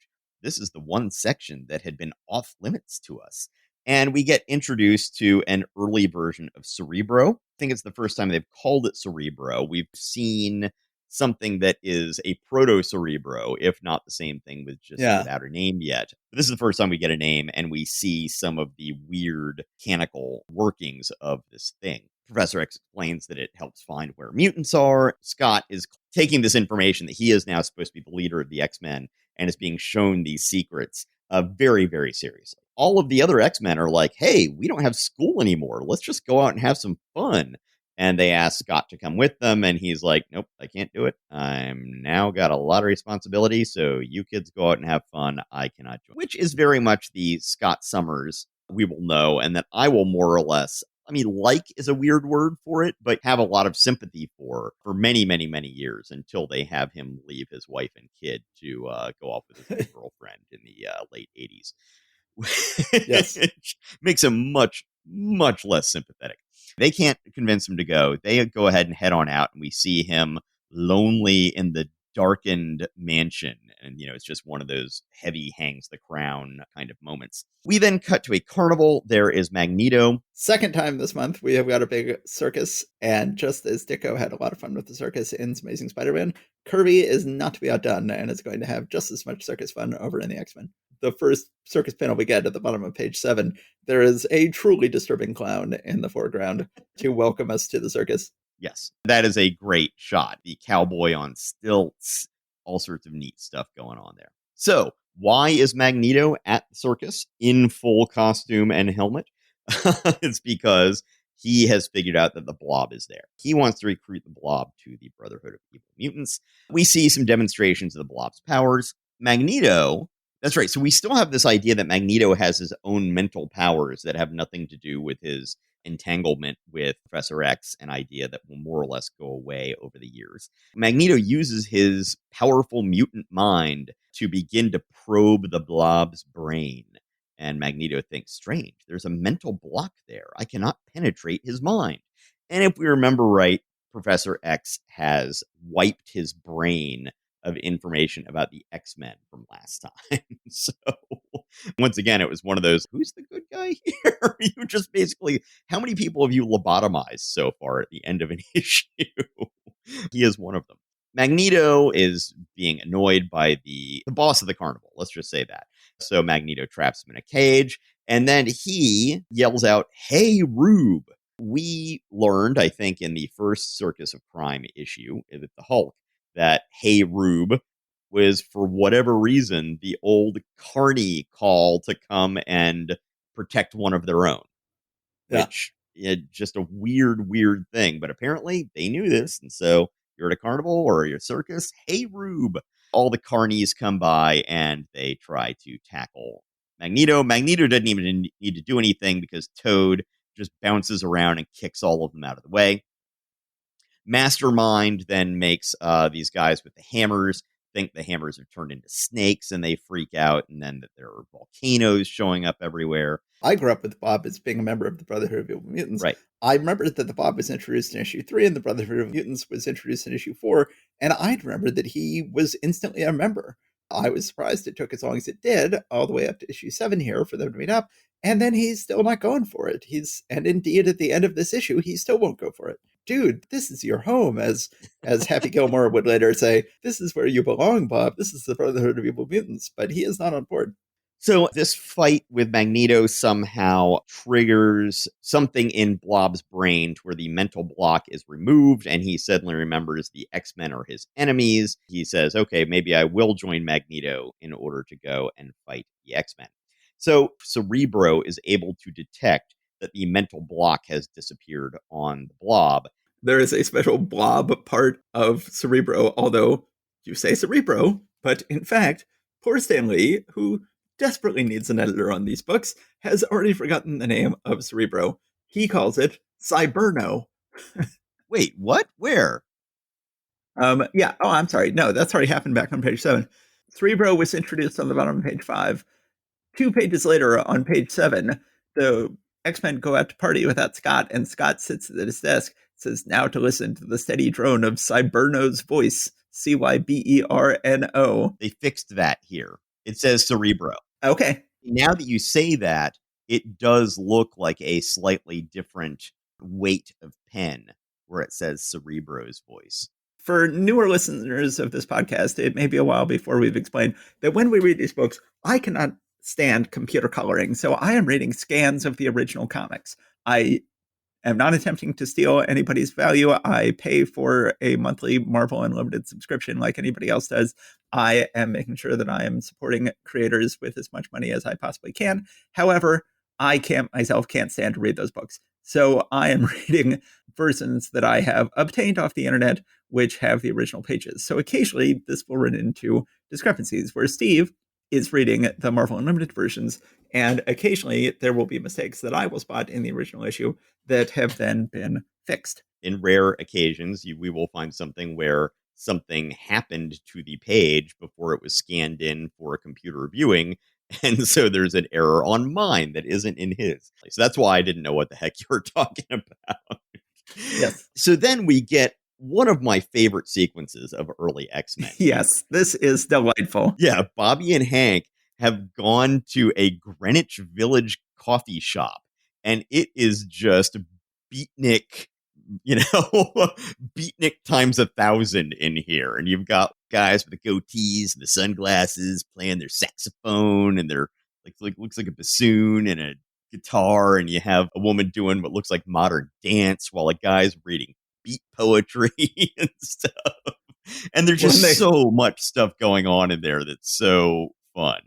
This is the one section that had been off limits to us. And we get introduced to an early version of Cerebro. I think it's the first time they've called it Cerebro. We've seen something that is a proto-Cerebro, if not the same thing with just without a name yet. But this is the first time we get a name, and we see some of the weird mechanical workings of this thing. Professor X explains that it helps find where mutants are. Scott is taking this information that he is now supposed to be the leader of the X-Men and is being shown these secrets very, very seriously. All of the other X-Men are like, hey, we don't have school anymore. Let's just go out and have some fun. And they ask Scott to come with them, and he's like, nope, I can't do it. I'm now got a lot of responsibility, so you kids go out and have fun. I cannot join. Which is very much the Scott Summers we will know, and that I will more or less, I mean, like is a weird word for it, but have a lot of sympathy for many, many, many years until they have him leave his wife and kid to go off with his girlfriend in the late 80s. Yes. Which makes him much, much less sympathetic. They can't convince him to go. They go ahead and head on out, and we see him lonely in the darkened mansion. And, it's just one of those heavy hangs the crown kind of moments. We then cut to a carnival. There is Magneto. Second time this month, we have got a big circus. And just as Ditko had a lot of fun with the circus in Amazing Spider-Man, Kirby is not to be outdone and is going to have just as much circus fun over in the X-Men. The first circus panel we get at the bottom of page 7, there is a truly disturbing clown in the foreground to welcome us to the circus. Yes, that is a great shot. The cowboy on stilts, all sorts of neat stuff going on there. So, why is Magneto at the circus in full costume and helmet? It's because he has figured out that the Blob is there. He wants to recruit the Blob to the Brotherhood of Evil Mutants. We see some demonstrations of the Blob's powers. Magneto, that's right, so we still have this idea that Magneto has his own mental powers that have nothing to do with his entanglement with Professor X, an idea that will more or less go away over the years. Magneto uses his powerful mutant mind to begin to probe the Blob's brain. And Magneto thinks, strange, there's a mental block there. I cannot penetrate his mind. And if we remember right, Professor X has wiped his brain of information about the X-Men from last time. So once again, it was one of those, who's the good guy here? You just basically, how many people have you lobotomized so far at the end of an issue? He is one of them. Magneto is being annoyed by the boss of the carnival. Let's just say that. So Magneto traps him in a cage, and then he yells out, "Hey, Rube." We learned, I think, in the first Circus of Crime issue with the Hulk, that "Hey, Rube" was, for whatever reason, the old Carney call to come and protect one of their own. Yeah. Which is just a weird thing. But apparently they knew this, and so you're at a carnival or your circus, "Hey, Rube." All the carnies come by and they try to tackle Magneto. Magneto doesn't even need to do anything because Toad just bounces around and kicks all of them out of the way. Mastermind then makes these guys with the hammers think the hammers have turned into snakes and they freak out, and then that there are volcanoes showing up everywhere. I grew up with Bob as being a member of the Brotherhood of Evil Mutants. Right. I remember that the Bob was introduced in issue 3 and the Brotherhood of Mutants was introduced in issue 4, and I'd remember that he was instantly a member. I was surprised it took as long as it did, all the way up to issue 7 here for them to meet up, and then he's still not going for it. And indeed, at the end of this issue, he still won't go for it. Dude, this is your home, as Happy Gilmore would later say. This is where you belong, Bob. This is the Brotherhood of Evil Mutants, but he is not on board. So this fight with Magneto somehow triggers something in Blob's brain to where the mental block is removed, and he suddenly remembers the X-Men are his enemies. He says, okay, maybe I will join Magneto in order to go and fight the X-Men. So Cerebro is able to detect that the mental block has disappeared on the Blob. There is a special Blob part of Cerebro, although you say Cerebro, but in fact, poor Stan Lee, who desperately needs an editor on these books, has already forgotten the name of Cerebro. He calls it Cyberno. Wait, what? Where? Yeah. Oh, I'm sorry. No, that's already happened back on page 7. Cerebro was introduced on the bottom of page 5. 2 pages later, on page 7, the X-Men go out to party without Scott, and Scott sits at his desk, says, "Now to listen to the steady drone of Cyberno's voice, Cyberno." They fixed that here. It says Cerebro. Okay. Now that you say that, it does look like a slightly different weight of pen where it says Cerebro's voice. For newer listeners of this podcast, it may be a while before we've explained that when we read these books, I cannot stand computer coloring, so I am reading scans of the original comics. I am not attempting to steal anybody's value. I pay for a monthly Marvel Unlimited subscription like anybody else does. I am making sure that I am supporting creators with as much money as I possibly can. However, I myself can't stand to read those books. So I am reading versions that I have obtained off the internet, which have the original pages. So occasionally this will run into discrepancies where Steve is reading the Marvel Unlimited versions, and occasionally there will be mistakes that I will spot in the original issue that have then been fixed. In rare occasions, we will find something where something happened to the page before it was scanned in for a computer viewing, and so there's an error on mine that isn't in his. So that's why I didn't know what the heck you were talking about. Yes. So then we get one of my favorite sequences of early X-Men. Yes, this is delightful. Yeah, Bobby and Hank have gone to a Greenwich Village coffee shop, and it is just beatnik, beatnik times 1,000 in here. And you've got guys with the goatees and the sunglasses playing their saxophone, and they're like looks like a bassoon and a guitar, and you have a woman doing what looks like modern dance while a guy's reading beat poetry and stuff. And there's just so much stuff going on in there that's so fun.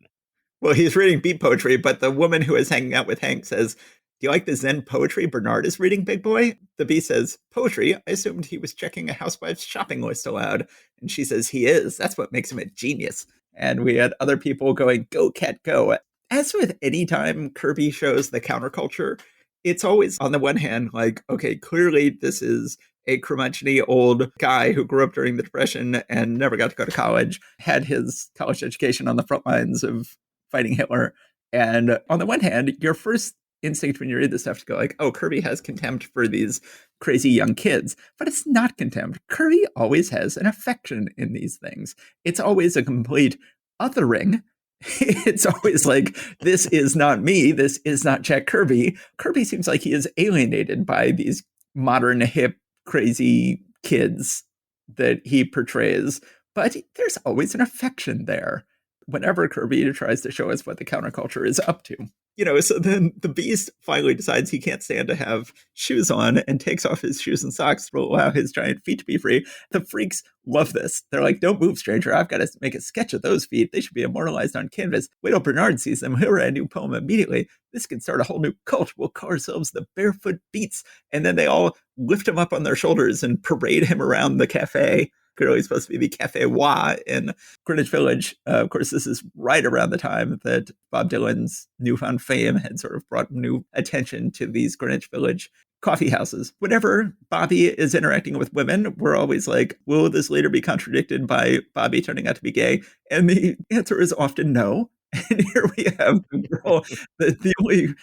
Well, he's reading beat poetry, but the woman who is hanging out with Hank says, "Do you like the Zen poetry Bernard is reading, big boy?" The bee says, "Poetry? I assumed he was checking a housewife's shopping list aloud." And she says, "He is. That's what makes him a genius." And we had other people going, "Go, cat, go." As with any time Kirby shows the counterculture, it's always, on the one hand, like, okay, clearly this is a curmudgeony old guy who grew up during the Depression and never got to go to college, had his college education on the front lines of fighting Hitler. And on the one hand, your first instinct when you read this stuff to go like, oh, Kirby has contempt for these crazy young kids. But it's not contempt. Kirby always has an affection in these things. It's always a complete othering. It's always like, this is not me. This is not Jack Kirby. Kirby seems like he is alienated by these modern, hip, crazy kids that he portrays. But there's always an affection there whenever Kirby tries to show us what the counterculture is up to. So then the Beast finally decides he can't stand to have shoes on and takes off his shoes and socks to allow his giant feet to be free. The freaks love this. They're like, "Don't move, stranger. I've got to make a sketch of those feet. They should be immortalized on canvas. Wait till Bernard sees them. He'll write a new poem immediately. This can start a whole new cult. We'll call ourselves the Barefoot Beats." And then they all lift him up on their shoulders and parade him around the cafe. Clearly supposed to be the Cafe Wa in Greenwich Village. Of course, this is right around the time that Bob Dylan's newfound fame had sort of brought new attention to these Greenwich Village coffee houses. Whenever Bobby is interacting with women, we're always like, will this later be contradicted by Bobby turning out to be gay? And the answer is often no. And here we have the girl, the only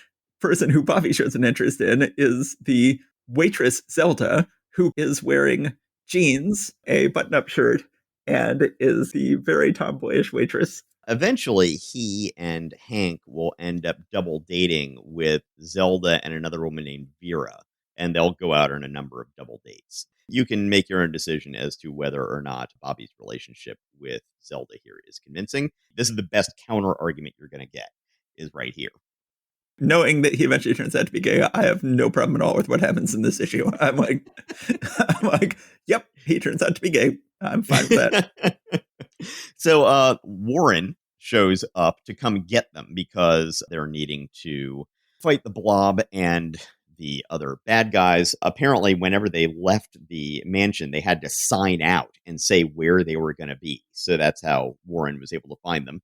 person who Bobby shows an interest in is the waitress Zelda, who is wearing jeans, a button-up shirt, and is the very tomboyish waitress. Eventually, he and Hank will end up double dating with Zelda and another woman named Vera, and they'll go out on a number of double dates. You can make your own decision as to whether or not Bobby's relationship with Zelda here is convincing. This is the best counter argument you're going to get, is right here. Knowing that he eventually turns out to be gay, I have no problem at all with what happens in this issue. I'm like, yep, he turns out to be gay. I'm fine with that. So Warren shows up to come get them because they're needing to fight the Blob and the other bad guys. Apparently, whenever they left the mansion, they had to sign out and say where they were going to be. So that's how Warren was able to find them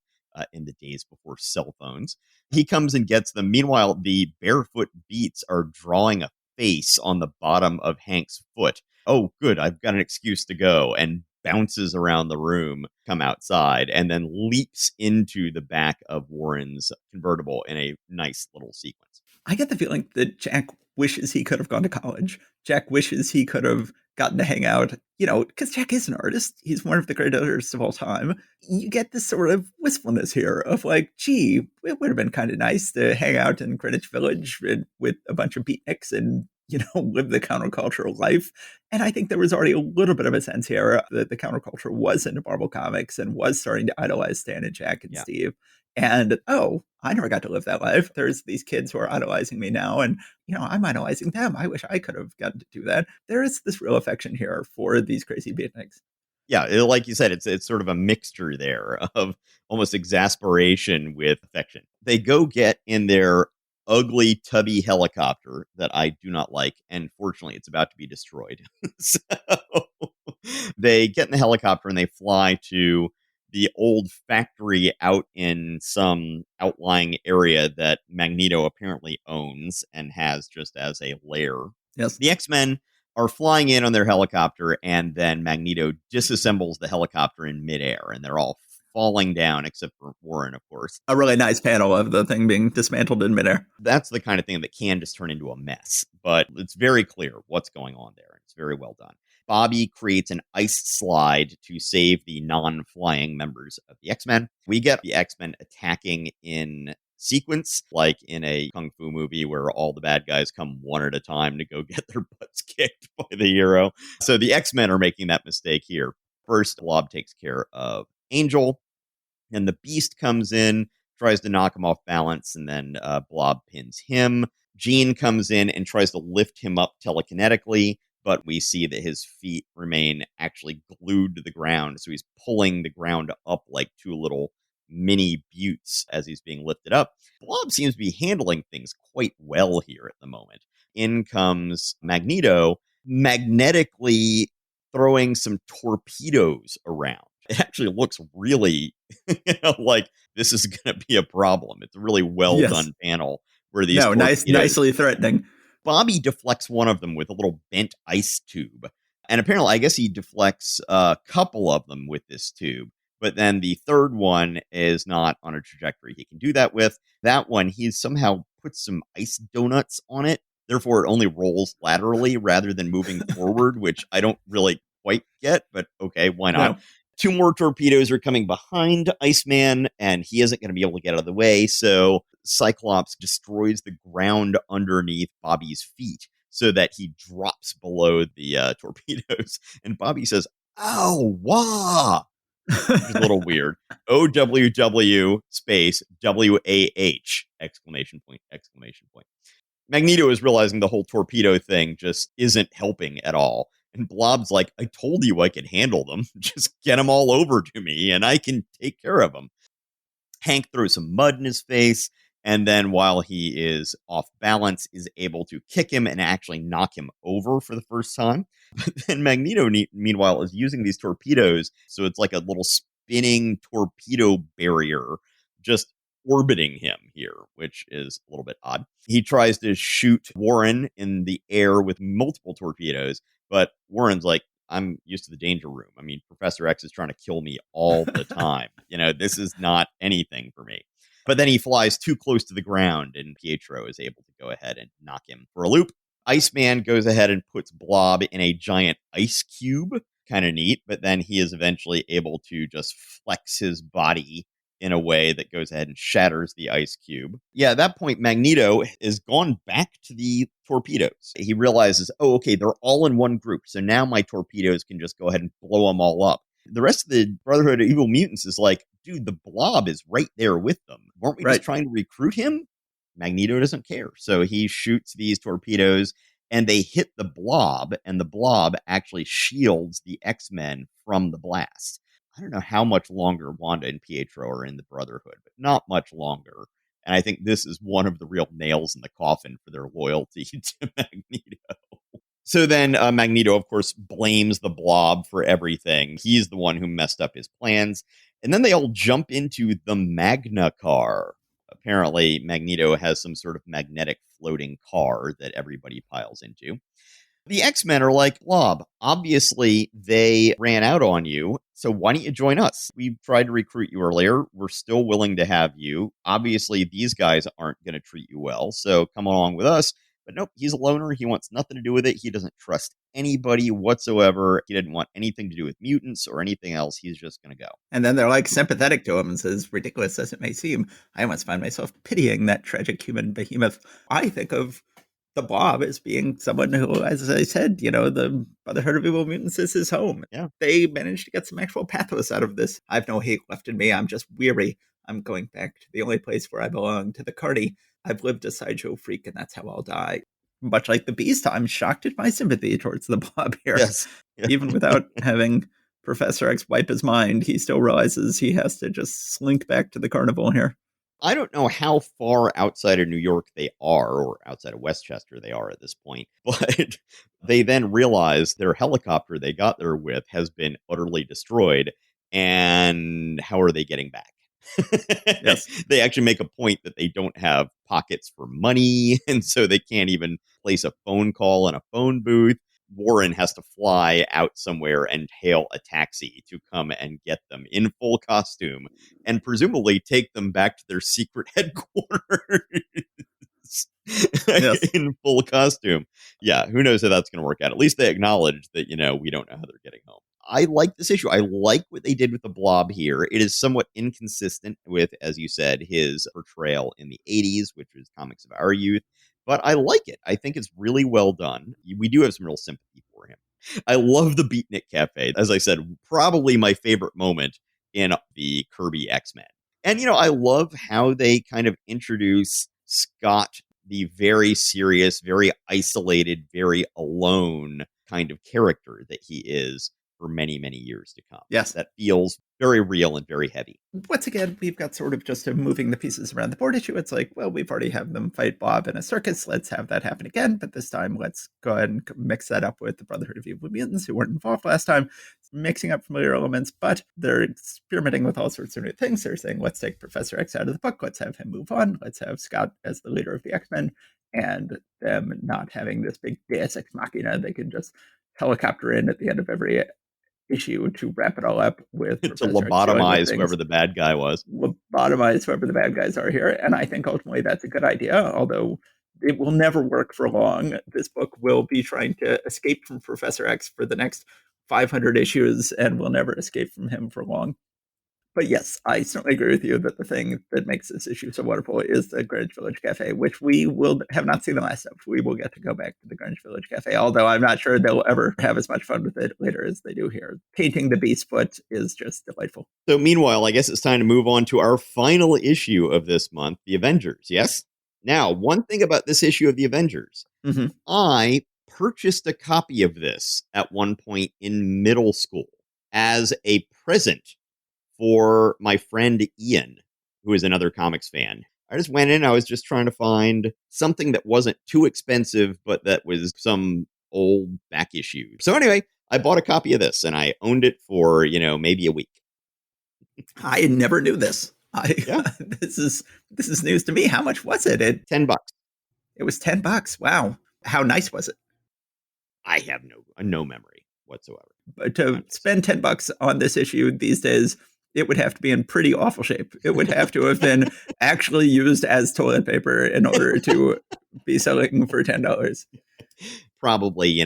in the days before cell phones. He comes and gets them. Meanwhile, the Barefoot Beats are drawing a face on the bottom of Hank's foot. Oh, good, I've got an excuse to go. And bounces around the room, come outside, and then leaps into the back of Warren's convertible in a nice little sequence. I get the feeling that Jack wishes he could have gone to college. Jack wishes he could have gotten to hang out, because Jack is an artist. He's one of the great artists of all time. You get this sort of wistfulness here of like, gee, it would have been kind of nice to hang out in Greenwich Village with a bunch of beatniks and, live the countercultural life. And I think there was already a little bit of a sense here that the counterculture was into Marvel Comics and was starting to idolize Stan and Jack and Steve. And, oh, I never got to live that life. There's these kids who are idolizing me now, and, I'm idolizing them. I wish I could have gotten to do that. There is this real affection here for these crazy beatniks. Yeah, like you said, it's sort of a mixture there of almost exasperation with affection. They go get in their ugly, tubby helicopter that I do not like, and fortunately, it's about to be destroyed. So they get in the helicopter and they fly to the old factory out in some outlying area that Magneto apparently owns and has just as a lair. Yes. The X-Men are flying in on their helicopter, and then Magneto disassembles the helicopter in midair, and they're all falling down, except for Warren, of course. A really nice panel of the thing being dismantled in midair. That's the kind of thing that can just turn into a mess, but it's very clear what's going on there. It's very well done. Bobby creates an ice slide to save the non-flying members of the X-Men. We get the X-Men attacking in sequence, like in a kung fu movie where all the bad guys come one at a time to go get their butts kicked by the hero. So the X-Men are making that mistake here. First, Blob takes care of Angel, and the Beast comes in, tries to knock him off balance, and then Blob pins him. Jean comes in and tries to lift him up telekinetically, but we see that his feet remain actually glued to the ground. So he's pulling the ground up like two little mini buttes as he's being lifted up. Blob seems to be handling things quite well here at the moment. In comes Magneto, magnetically throwing some torpedoes around. It actually looks really like this is going to be a problem. It's a really well done panel where these nicely threatening. Bobby deflects one of them with a little bent ice tube. And apparently, I guess he deflects a couple of them with this tube. But then the third one is not on a trajectory he can do that with. That one, he's somehow put some ice donuts on it. Therefore, it only rolls laterally rather than moving forward, which I don't really quite get. But okay, why not? No. 2 more torpedoes are coming behind Iceman, and he isn't going to be able to get out of the way. So Cyclops destroys the ground underneath Bobby's feet so that he drops below the torpedoes. And Bobby says, "Ow, wah!" Which is a little weird. OWW space WAH! Exclamation point, exclamation point. Magneto is realizing the whole torpedo thing just isn't helping at all. And Blob's like, "I told you I could handle them. Just get them all over to me and I can take care of them." Hank throws some mud in his face, and then while he is off balance, is able to kick him and actually knock him over for the first time. But then Magneto, meanwhile, is using these torpedoes, so it's like a little spinning torpedo barrier just orbiting him here, which is a little bit odd. He tries to shoot Warren in the air with multiple torpedoes, but Warren's like, "I'm used to the danger room. I mean, Professor X is trying to kill me all the time. This is not anything for me." But then he flies too close to the ground, and Pietro is able to go ahead and knock him for a loop. Iceman goes ahead and puts Blob in a giant ice cube. Kind of neat, but then he is eventually able to just flex his body in a way that goes ahead and shatters the ice cube. Yeah, at that point, Magneto has gone back to the torpedoes. He realizes, oh, okay, they're all in one group, so now my torpedoes can just go ahead and blow them all up. The rest of the Brotherhood of Evil Mutants is like, dude, the Blob is right there with them. Weren't we just trying to recruit him? Magneto doesn't care. So he shoots these torpedoes, and they hit the Blob, and the Blob actually shields the X-Men from the blast. I don't know how much longer Wanda and Pietro are in the Brotherhood, but not much longer. And I think this is one of the real nails in the coffin for their loyalty to Magneto. So then Magneto, of course, blames the Blob for everything. He's the one who messed up his plans. And then they all jump into the Magna car. Apparently, Magneto has some sort of magnetic floating car that everybody piles into. The X-Men are like, "Blob, obviously they ran out on you, so why don't you join us? We tried to recruit you earlier. We're still willing to have you. Obviously, these guys aren't going to treat you well, so come along with us." But nope, he's a loner. He wants nothing to do with it. He doesn't trust anybody whatsoever. He didn't want anything to do with mutants or anything else. He's just going to go. And then they're like sympathetic to him and says, ridiculous as it may seem, I almost find myself pitying that tragic human behemoth. I think of the Blob as being someone who, as I said, the Brotherhood of Evil Mutants is his home. Yeah. They managed to get some actual pathos out of this. I have no hate left in me. I'm just weary. I'm going back to the only place where I belong, to the Cardi. I've lived a sideshow freak, and that's how I'll die. Much like the Beast, I'm shocked at my sympathy towards the Blob here. Yes. Yeah. Even without having Professor X wipe his mind, he still realizes he has to just slink back to the carnival here. I don't know how far outside of New York they are, or outside of Westchester they are at this point, but they then realize their helicopter they got there with has been utterly destroyed, and how are they getting back? Yes. They actually make a point that they don't have pockets for money, and so they can't even place a phone call in a phone booth. Warren has to fly out somewhere and hail a taxi to come and get them in full costume and presumably take them back to their secret headquarters. Yes. in full costume. Yeah, who knows how that's going to work out. At least they acknowledge that, we don't know how they're getting home. I like this issue. I like what they did with the Blob here. It is somewhat inconsistent with, as you said, his portrayal in the 80s, which was comics of our youth. But I like it. I think it's really well done. We do have some real sympathy for him. I love the Beatnik Cafe. As I said, probably my favorite moment in the Kirby X-Men. And, I love how they kind of introduce Scott, the very serious, very isolated, very alone kind of character that he is for many, many years to come. Yes. That feels very real and very heavy. Once again, we've got sort of just a moving the pieces around the board issue. It's like, well, we've already had them fight Bob in a circus. Let's have that happen again. But this time, let's go ahead and mix that up with the Brotherhood of Evil Mutants who weren't involved last time, mixing up familiar elements, but they're experimenting with all sorts of new things. They're saying, let's take Professor X out of the book. Let's have him move on. Let's have Scott as the leader of the X-Men, and them not having this big Deus Ex Machina. They can just helicopter in at the end of every issue to wrap it all up with to lobotomize whoever the bad guy was. Lobotomize whoever the bad guys are here. And I think ultimately that's a good idea, although it will never work for long. This book will be trying to escape from Professor X for the next 500 issues and will never escape from him for long. But yes, I certainly agree with you that the thing that makes this issue so wonderful is the Greenwich Village Cafe, which we will have not seen the last of. We will get to go back to the Greenwich Village Cafe, although I'm not sure they'll ever have as much fun with it later as they do here. Painting the beast foot is just delightful. So meanwhile, I guess it's time to move on to our final issue of this month, the Avengers, yes? Now, one thing about this issue of the Avengers, I purchased a copy of this at one point in middle school as a present for my friend Ian, who is another comics fan. I just went in, I was just trying to find something that wasn't too expensive, but that was some old back issue. So anyway, I bought a copy of this and I owned it for, maybe a week. I never knew this. This is news to me. How much was it? $10. It was $10. Wow. How nice was it? I have no memory whatsoever. But to spend $10 on this issue these days, it would have to be in pretty awful shape. It would have to have been actually used as toilet paper in order to be selling for $10. Probably,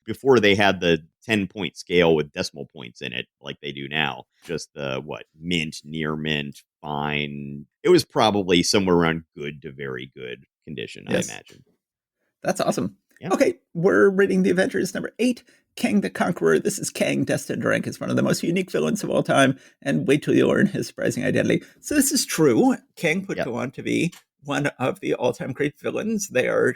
before they had the 10-point scale with decimal points in it like they do now, just the, mint, near mint, fine. It was probably somewhere around good to very good condition, yes. I imagine. That's awesome. Yeah. Okay, we're reading The Avengers number 8, Kang the Conqueror. This is Kang, destined to rank as one of the most unique villains of all time, and wait till you learn his surprising identity. So this is true. Kang would go on to be one of the all-time great villains. They are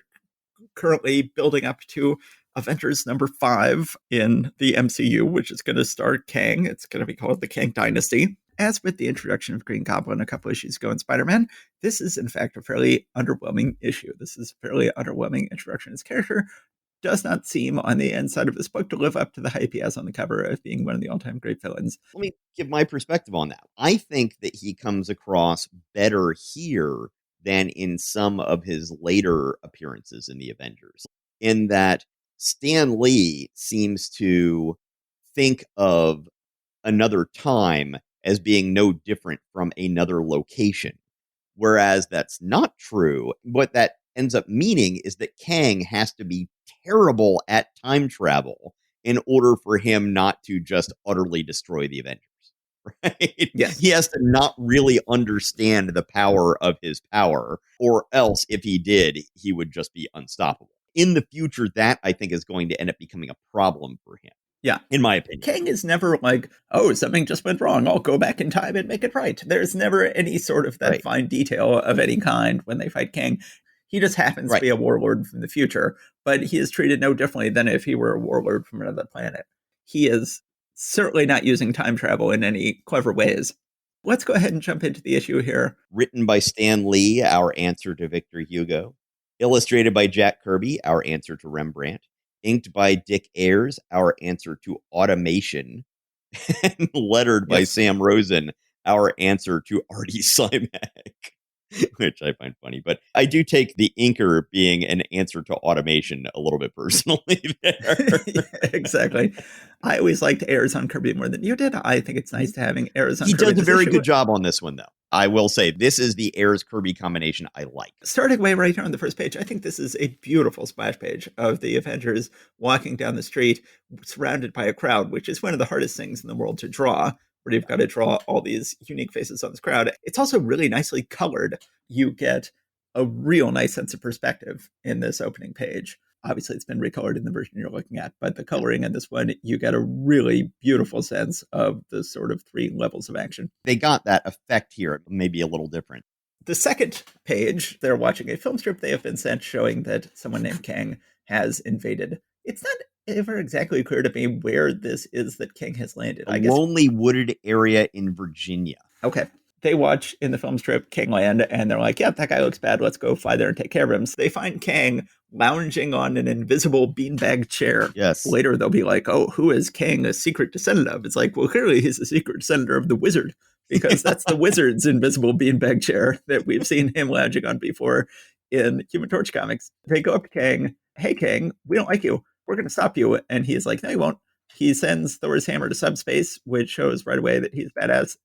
currently building up to Avengers number 5 in the MCU, which is going to star Kang. It's going to be called the Kang Dynasty. As with the introduction of Green Goblin a couple issues ago in Spider-Man, this is, in fact, a fairly underwhelming issue. This is a fairly underwhelming introduction. His character does not seem, on the inside of this book, to live up to the hype he has on the cover of being one of the all-time great villains. Let me give my perspective on that. I think that he comes across better here than in some of his later appearances in the Avengers, in that Stan Lee seems to think of another time as being no different from another location. Whereas that's not true. What that ends up meaning is that Kang has to be terrible at time travel in order for him not to just utterly destroy the Avengers. Right? Yes. He has to not really understand the power of his power, or else if he did, he would just be unstoppable. In the future, that I think is going to end up becoming a problem for him. Yeah. In my opinion. Kang is never like, oh, something just went wrong. I'll go back in time and make it right. There's never any sort of that fine detail of any kind when they fight Kang. He just happens to be a warlord from the future, but he is treated no differently than if he were a warlord from another planet. He is certainly not using time travel in any clever ways. Let's go ahead and jump into the issue here. Written by Stan Lee, our answer to Victor Hugo. Illustrated by Jack Kirby, our answer to Rembrandt. Inked by Dick Ayers, our answer to automation. And lettered by Sam Rosen, our answer to Artie Simek. Which I find funny. But I do take the inker being an answer to automation a little bit personally there. Yeah, exactly. I always liked Ayers on Kirby more than you did. I think it's nice to having Ayers on Kirby. He does a very good job on this one, though. I will say, this is the Ayers-Kirby combination I like. Starting way right here on the first page, I think this is a beautiful splash page of the Avengers walking down the street, surrounded by a crowd, which is one of the hardest things in the world to draw, where you've got to draw all these unique faces on this crowd. It's also really nicely colored. You get a real nice sense of perspective in this opening page. Obviously, it's been recolored in the version you're looking at, but the coloring in this one, you get a really beautiful sense of the sort of 3 levels of action. They got that effect here, maybe a little different. The second page, they're watching a film strip they have been sent showing that someone named Kang has invaded. It's not ever exactly clear to me where this is that Kang has landed. I guess lonely wooded area in Virginia. Okay. They watch in the film strip Kang land, and they're like, yeah, that guy looks bad. Let's go fly there and take care of him. So they find Kang lounging on an invisible beanbag chair. Yes. Later, they'll be like, oh, who is Kang a secret descendant of? It's like, well, clearly he's a secret descendant of the wizard, because that's the wizard's invisible beanbag chair that we've seen him lounging on before in Human Torch comics. They go up to Kang. Hey, Kang, we don't like you. We're going to stop you. And he's like, no, you won't. He sends Thor's hammer to subspace, which shows right away that he's badass.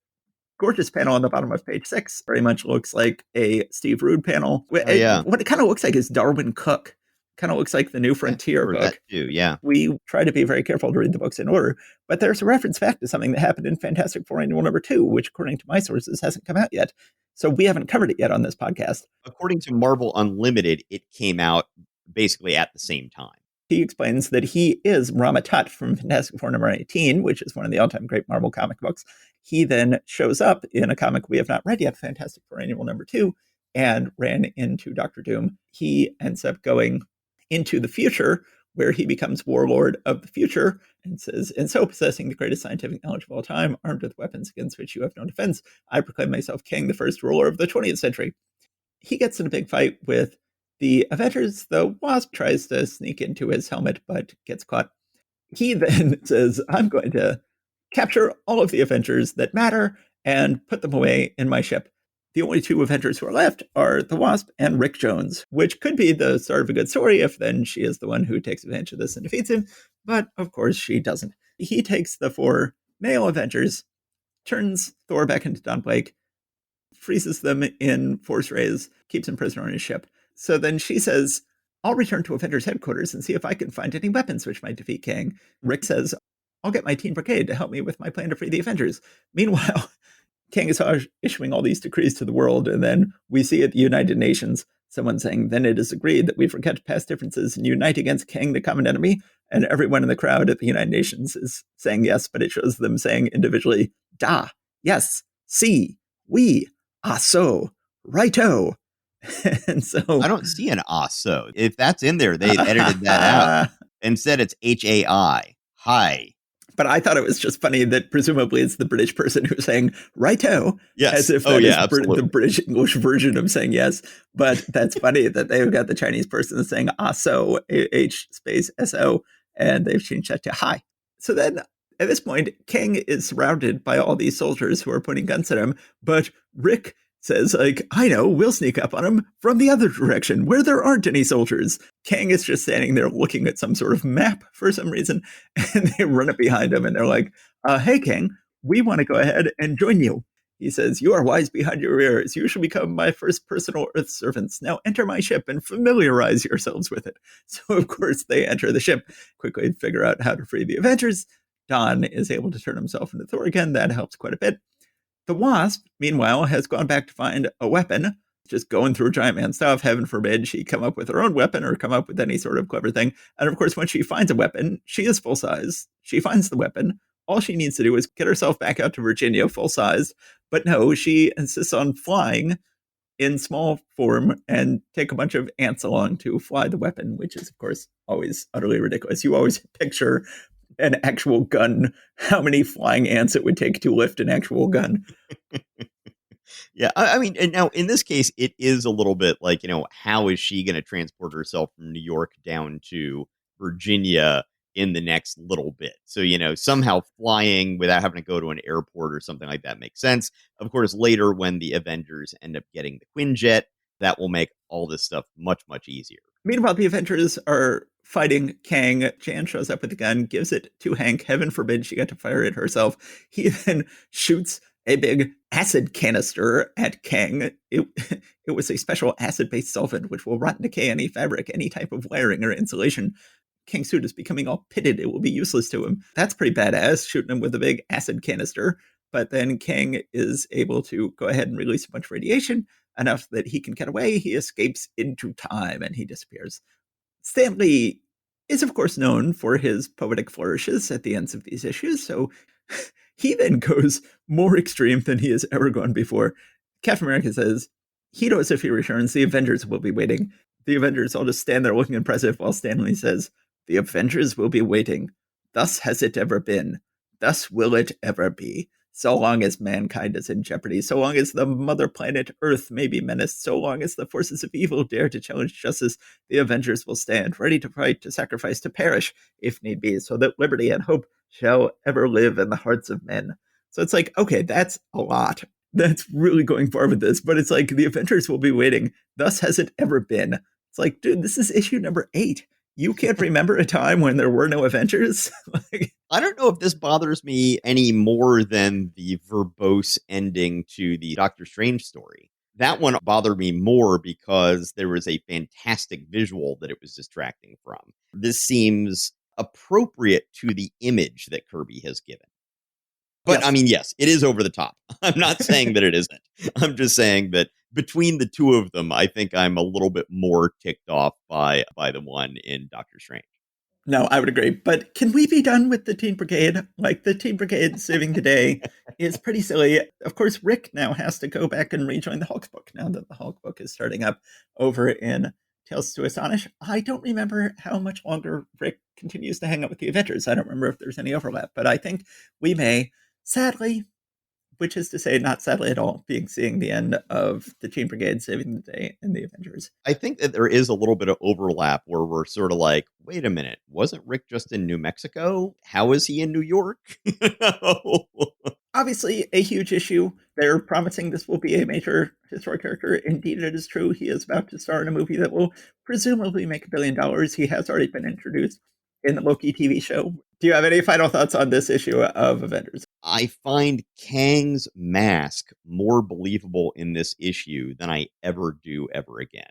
Gorgeous panel on the bottom of page 6. Very much looks like a Steve Rude panel. Yeah. What it kind of looks like is Darwin Cook. Kind of looks like the New Frontier book. That too, yeah. We try to be very careful to read the books in order, but there's a reference back to something that happened in Fantastic Four Annual number 2, which according to my sources hasn't come out yet. So we haven't covered it yet on this podcast. According to Marvel Unlimited, it came out basically at the same time. He explains that he is Rama-Tut from Fantastic Four number 18, which is one of the all-time great Marvel comic books. He then shows up in a comic we have not read yet, Fantastic Four Annual number 2, and ran into Dr. Doom. He ends up going into the future, where he becomes warlord of the future, and says, and so possessing the greatest scientific knowledge of all time, armed with weapons against which you have no defense, I proclaim myself king, the first ruler of the 20th century. He gets in a big fight with the Avengers, though Wasp tries to sneak into his helmet, but gets caught. He then says, I'm going to capture all of the Avengers that matter and put them away in my ship. The only 2 Avengers who are left are the Wasp and Rick Jones, which could be the start of a good story if then she is the one who takes advantage of this and defeats him. But of course she doesn't. He takes the 4 male Avengers, turns Thor back into Don Blake, freezes them in force rays, keeps him prisoner on his ship. So then she says, I'll return to Avengers headquarters and see if I can find any weapons which might defeat Kang. Rick says, I'll get my Teen Brigade to help me with my plan to free the Avengers. Meanwhile, Kang is issuing all these decrees to the world, and then we see at the United Nations someone saying, then it is agreed that we forget past differences and unite against Kang, the common enemy. And everyone in the crowd at the United Nations is saying yes, but it shows them saying individually, da, yes, si, we, ah so, righto. And so I don't see an so. If that's in there, they edited that out. Instead, it's HAI. Hi. But I thought it was just funny that presumably it's the British person who's saying righto, yes. As if that is the British English version of saying yes. But that's funny that they've got the Chinese person saying so, H space SO, and they've changed that to hi. So then at this point, Kang is surrounded by all these soldiers who are pointing guns at him, but Rick says, like, I know, we'll sneak up on him from the other direction where there aren't any soldiers. Kang is just standing there looking at some sort of map for some reason, and they run up behind him and they're like, hey, Kang, we want to go ahead and join you. He says, you are wise behind your ears. You shall become my first personal Earth servants. Now enter my ship and familiarize yourselves with it. So, of course, they enter the ship, quickly figure out how to free the Avengers. Don is able to turn himself into Thor again. That helps quite a bit. The Wasp, meanwhile, has gone back to find a weapon, just going through Giant Man stuff. Heaven forbid she come up with her own weapon or come up with any sort of clever thing. And of course, when she finds a weapon, she is full size. She finds the weapon. All she needs to do is get herself back out to Virginia full size. But no, she insists on flying in small form and take a bunch of ants along to fly the weapon, which is, of course, always utterly ridiculous. You always picture an actual gun, how many flying ants it would take to lift an actual gun. Yeah, I mean, and now in this case, it is a little bit like, how is she going to transport herself from New York down to Virginia in the next little bit? So, somehow flying without having to go to an airport or something like that makes sense. Of course, later when the Avengers end up getting the Quinjet, that will make all this stuff much, much easier. Meanwhile, the Avengers are fighting Kang. Jan shows up with a gun, gives it to Hank. Heaven forbid she got to fire it herself. He then shoots a big acid canister at Kang. It was a special acid-based solvent which will rot and decay any fabric, any type of wiring or insulation. Kang's suit is becoming all pitted. It will be useless to him. That's pretty badass, shooting him with a big acid canister. But then Kang is able to go ahead and release a bunch of radiation, enough that he can get away. He escapes into time and he disappears. Stan Lee is, of course, known for his poetic flourishes at the ends of these issues, so he then goes more extreme than he has ever gone before. Captain America says, he knows if he returns, the Avengers will be waiting. The Avengers all just stand there looking impressive while Stan Lee says, the Avengers will be waiting. Thus has it ever been. Thus will it ever be. So long as mankind is in jeopardy, so long as the mother planet Earth may be menaced, so long as the forces of evil dare to challenge justice, the Avengers will stand, ready to fight, to sacrifice, to perish, if need be, so that liberty and hope shall ever live in the hearts of men. So it's like, okay, that's a lot. That's really going far with this, but it's like the Avengers will be waiting. Thus has it ever been. It's like, dude, this is issue number 8. You can't remember a time when there were no Avengers? I don't know if this bothers me any more than the verbose ending to the Doctor Strange story. That one bothered me more because there was a fantastic visual that it was distracting from. This seems appropriate to the image that Kirby has given. But yes. I mean, yes, it is over the top. I'm not saying that it isn't. I'm just saying that between the two of them, I think I'm a little bit more ticked off by the one in Doctor Strange. No, I would agree. But can we be done with the Teen Brigade? Like, the Teen Brigade saving the day is pretty silly. Of course, Rick now has to go back and rejoin the Hulk book now that the Hulk book is starting up over in Tales to Astonish. I don't remember how much longer Rick continues to hang out with the Avengers. I don't remember if there's any overlap, but I think we may, sadly, which is to say, not sadly at all, seeing the end of the Teen Brigade saving the day in the Avengers. I think that there is a little bit of overlap where we're sort of like, wait a minute, wasn't Rick just in New Mexico? How is he in New York? Obviously, a huge issue. They're promising this will be a major historic character. Indeed, it is true. He is about to star in a movie that will presumably make $1 billion. He has already been introduced in the Loki TV show. Do you have any final thoughts on this issue of Avengers? I find Kang's mask more believable in this issue than I ever do ever again.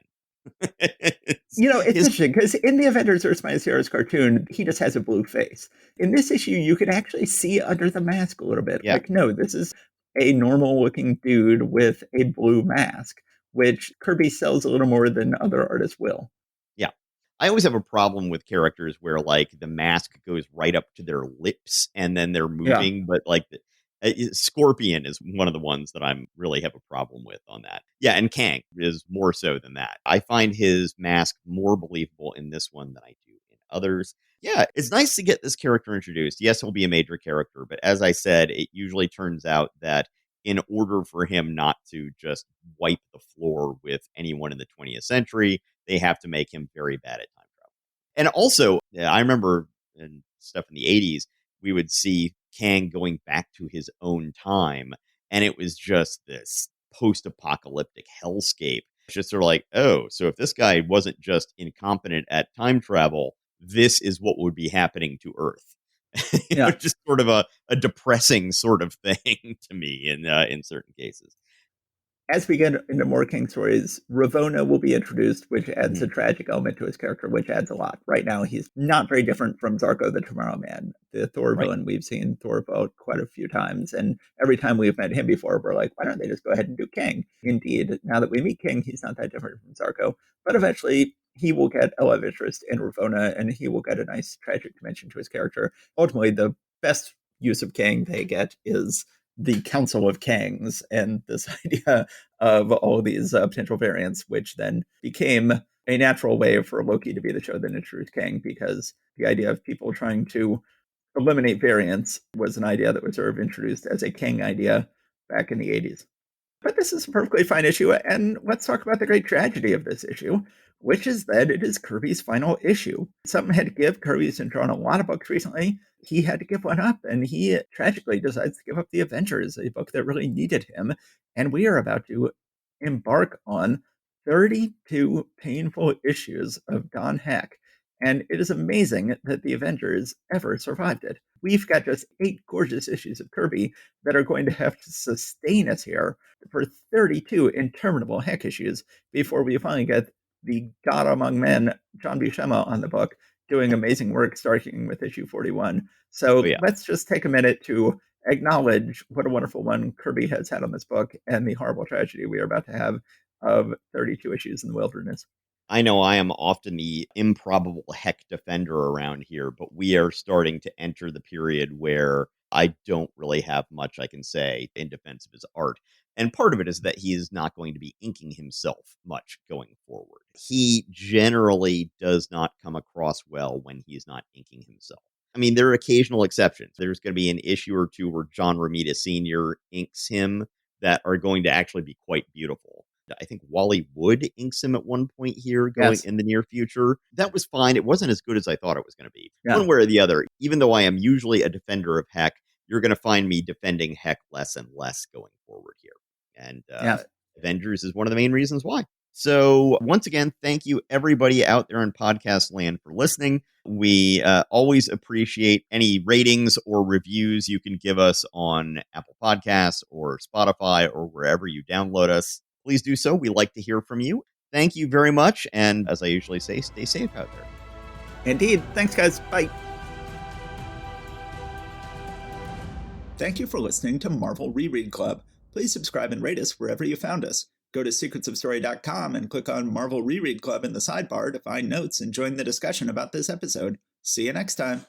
It's interesting because in the Avengers Earth Minus Heroes cartoon, he just has a blue face. In this issue, you can actually see under the mask a little bit. Yeah. Like, no, this is a normal looking dude with a blue mask, which Kirby sells a little more than other artists will. Yeah. I always have a problem with characters where, like, the mask goes right up to their lips and then they're moving, but, like, Scorpion is one of the ones that I'm really have a problem with on that. Yeah, and Kang is more so than that. I find his mask more believable in this one than I do in others. Yeah, it's nice to get this character introduced. Yes, he'll be a major character, but as I said, it usually turns out that in order for him not to just wipe the floor with anyone in the 20th century, they have to make him very bad at time travel. And also, I remember in stuff in the 80s, we would see Kang going back to his own time, and it was just this post-apocalyptic hellscape. It's just sort of like, oh, so if this guy wasn't just incompetent at time travel, this is what would be happening to Earth. Just sort of a depressing sort of thing to me in certain cases. As we get into more King stories, Ravonna will be introduced, which adds a tragic element to his character, which adds a lot. Right now, he's not very different from Zarko the Tomorrow Man, the Thor villain. We've seen Thor vote quite a few times, and every time we've met him before, we're like, why don't they just go ahead and do King? Indeed, now that we meet King, he's not that different from Zarko, but eventually he will get a lot of interest in Ravonna, and he will get a nice tragic dimension to his character. Ultimately, the best use of King they get is the Council of Kangs and this idea of all of these potential variants, which then became a natural way for Loki to be the show that introduced Kang, because the idea of people trying to eliminate variants was an idea that was sort of introduced as a Kang idea back in the 80s. But this is a perfectly fine issue, and let's talk about the great tragedy of this issue, which is that it is Kirby's final issue. Something had to give. Kirby's been drawing a lot of books recently. He had to give one up, and he tragically decides to give up The Avengers, a book that really needed him. And we are about to embark on 32 painful issues of Don Heck. And it is amazing that the Avengers ever survived it. We've got just 8 gorgeous issues of Kirby that are going to have to sustain us here for 32 interminable Heck issues before we finally get the god among men, John Buscema, on the book, doing amazing work starting with issue 41. So let's just take a minute to acknowledge what a wonderful one Kirby has had on this book and the horrible tragedy we are about to have of 32 issues in the wilderness. I know I am often the improbable Heck defender around here, but we are starting to enter the period where I don't really have much I can say in defense of his art. And part of it is that he is not going to be inking himself much going forward. He generally does not come across well when he's not inking himself. I mean, there are occasional exceptions. There's going to be an issue or two where John Romita Sr. inks him that are going to actually be quite beautiful. I think Wally Wood inks him at one point here going in the near future. That was fine. It wasn't as good as I thought it was going to be. One way or the other, even though I am usually a defender of Heck, you're going to find me defending Heck less and less going forward here. And Avengers is one of the main reasons why. So once again, thank you everybody out there in podcast land for listening. We always appreciate any ratings or reviews you can give us on Apple Podcasts or Spotify or wherever you download us. Please do so. We like to hear from you. Thank you very much. And as I usually say, stay safe out there. Indeed. Thanks, guys. Bye. Thank you for listening to Marvel Reread Club. Please subscribe and rate us wherever you found us. Go to secretsofstory.com and click on Marvel Reread Club in the sidebar to find notes and join the discussion about this episode. See you next time.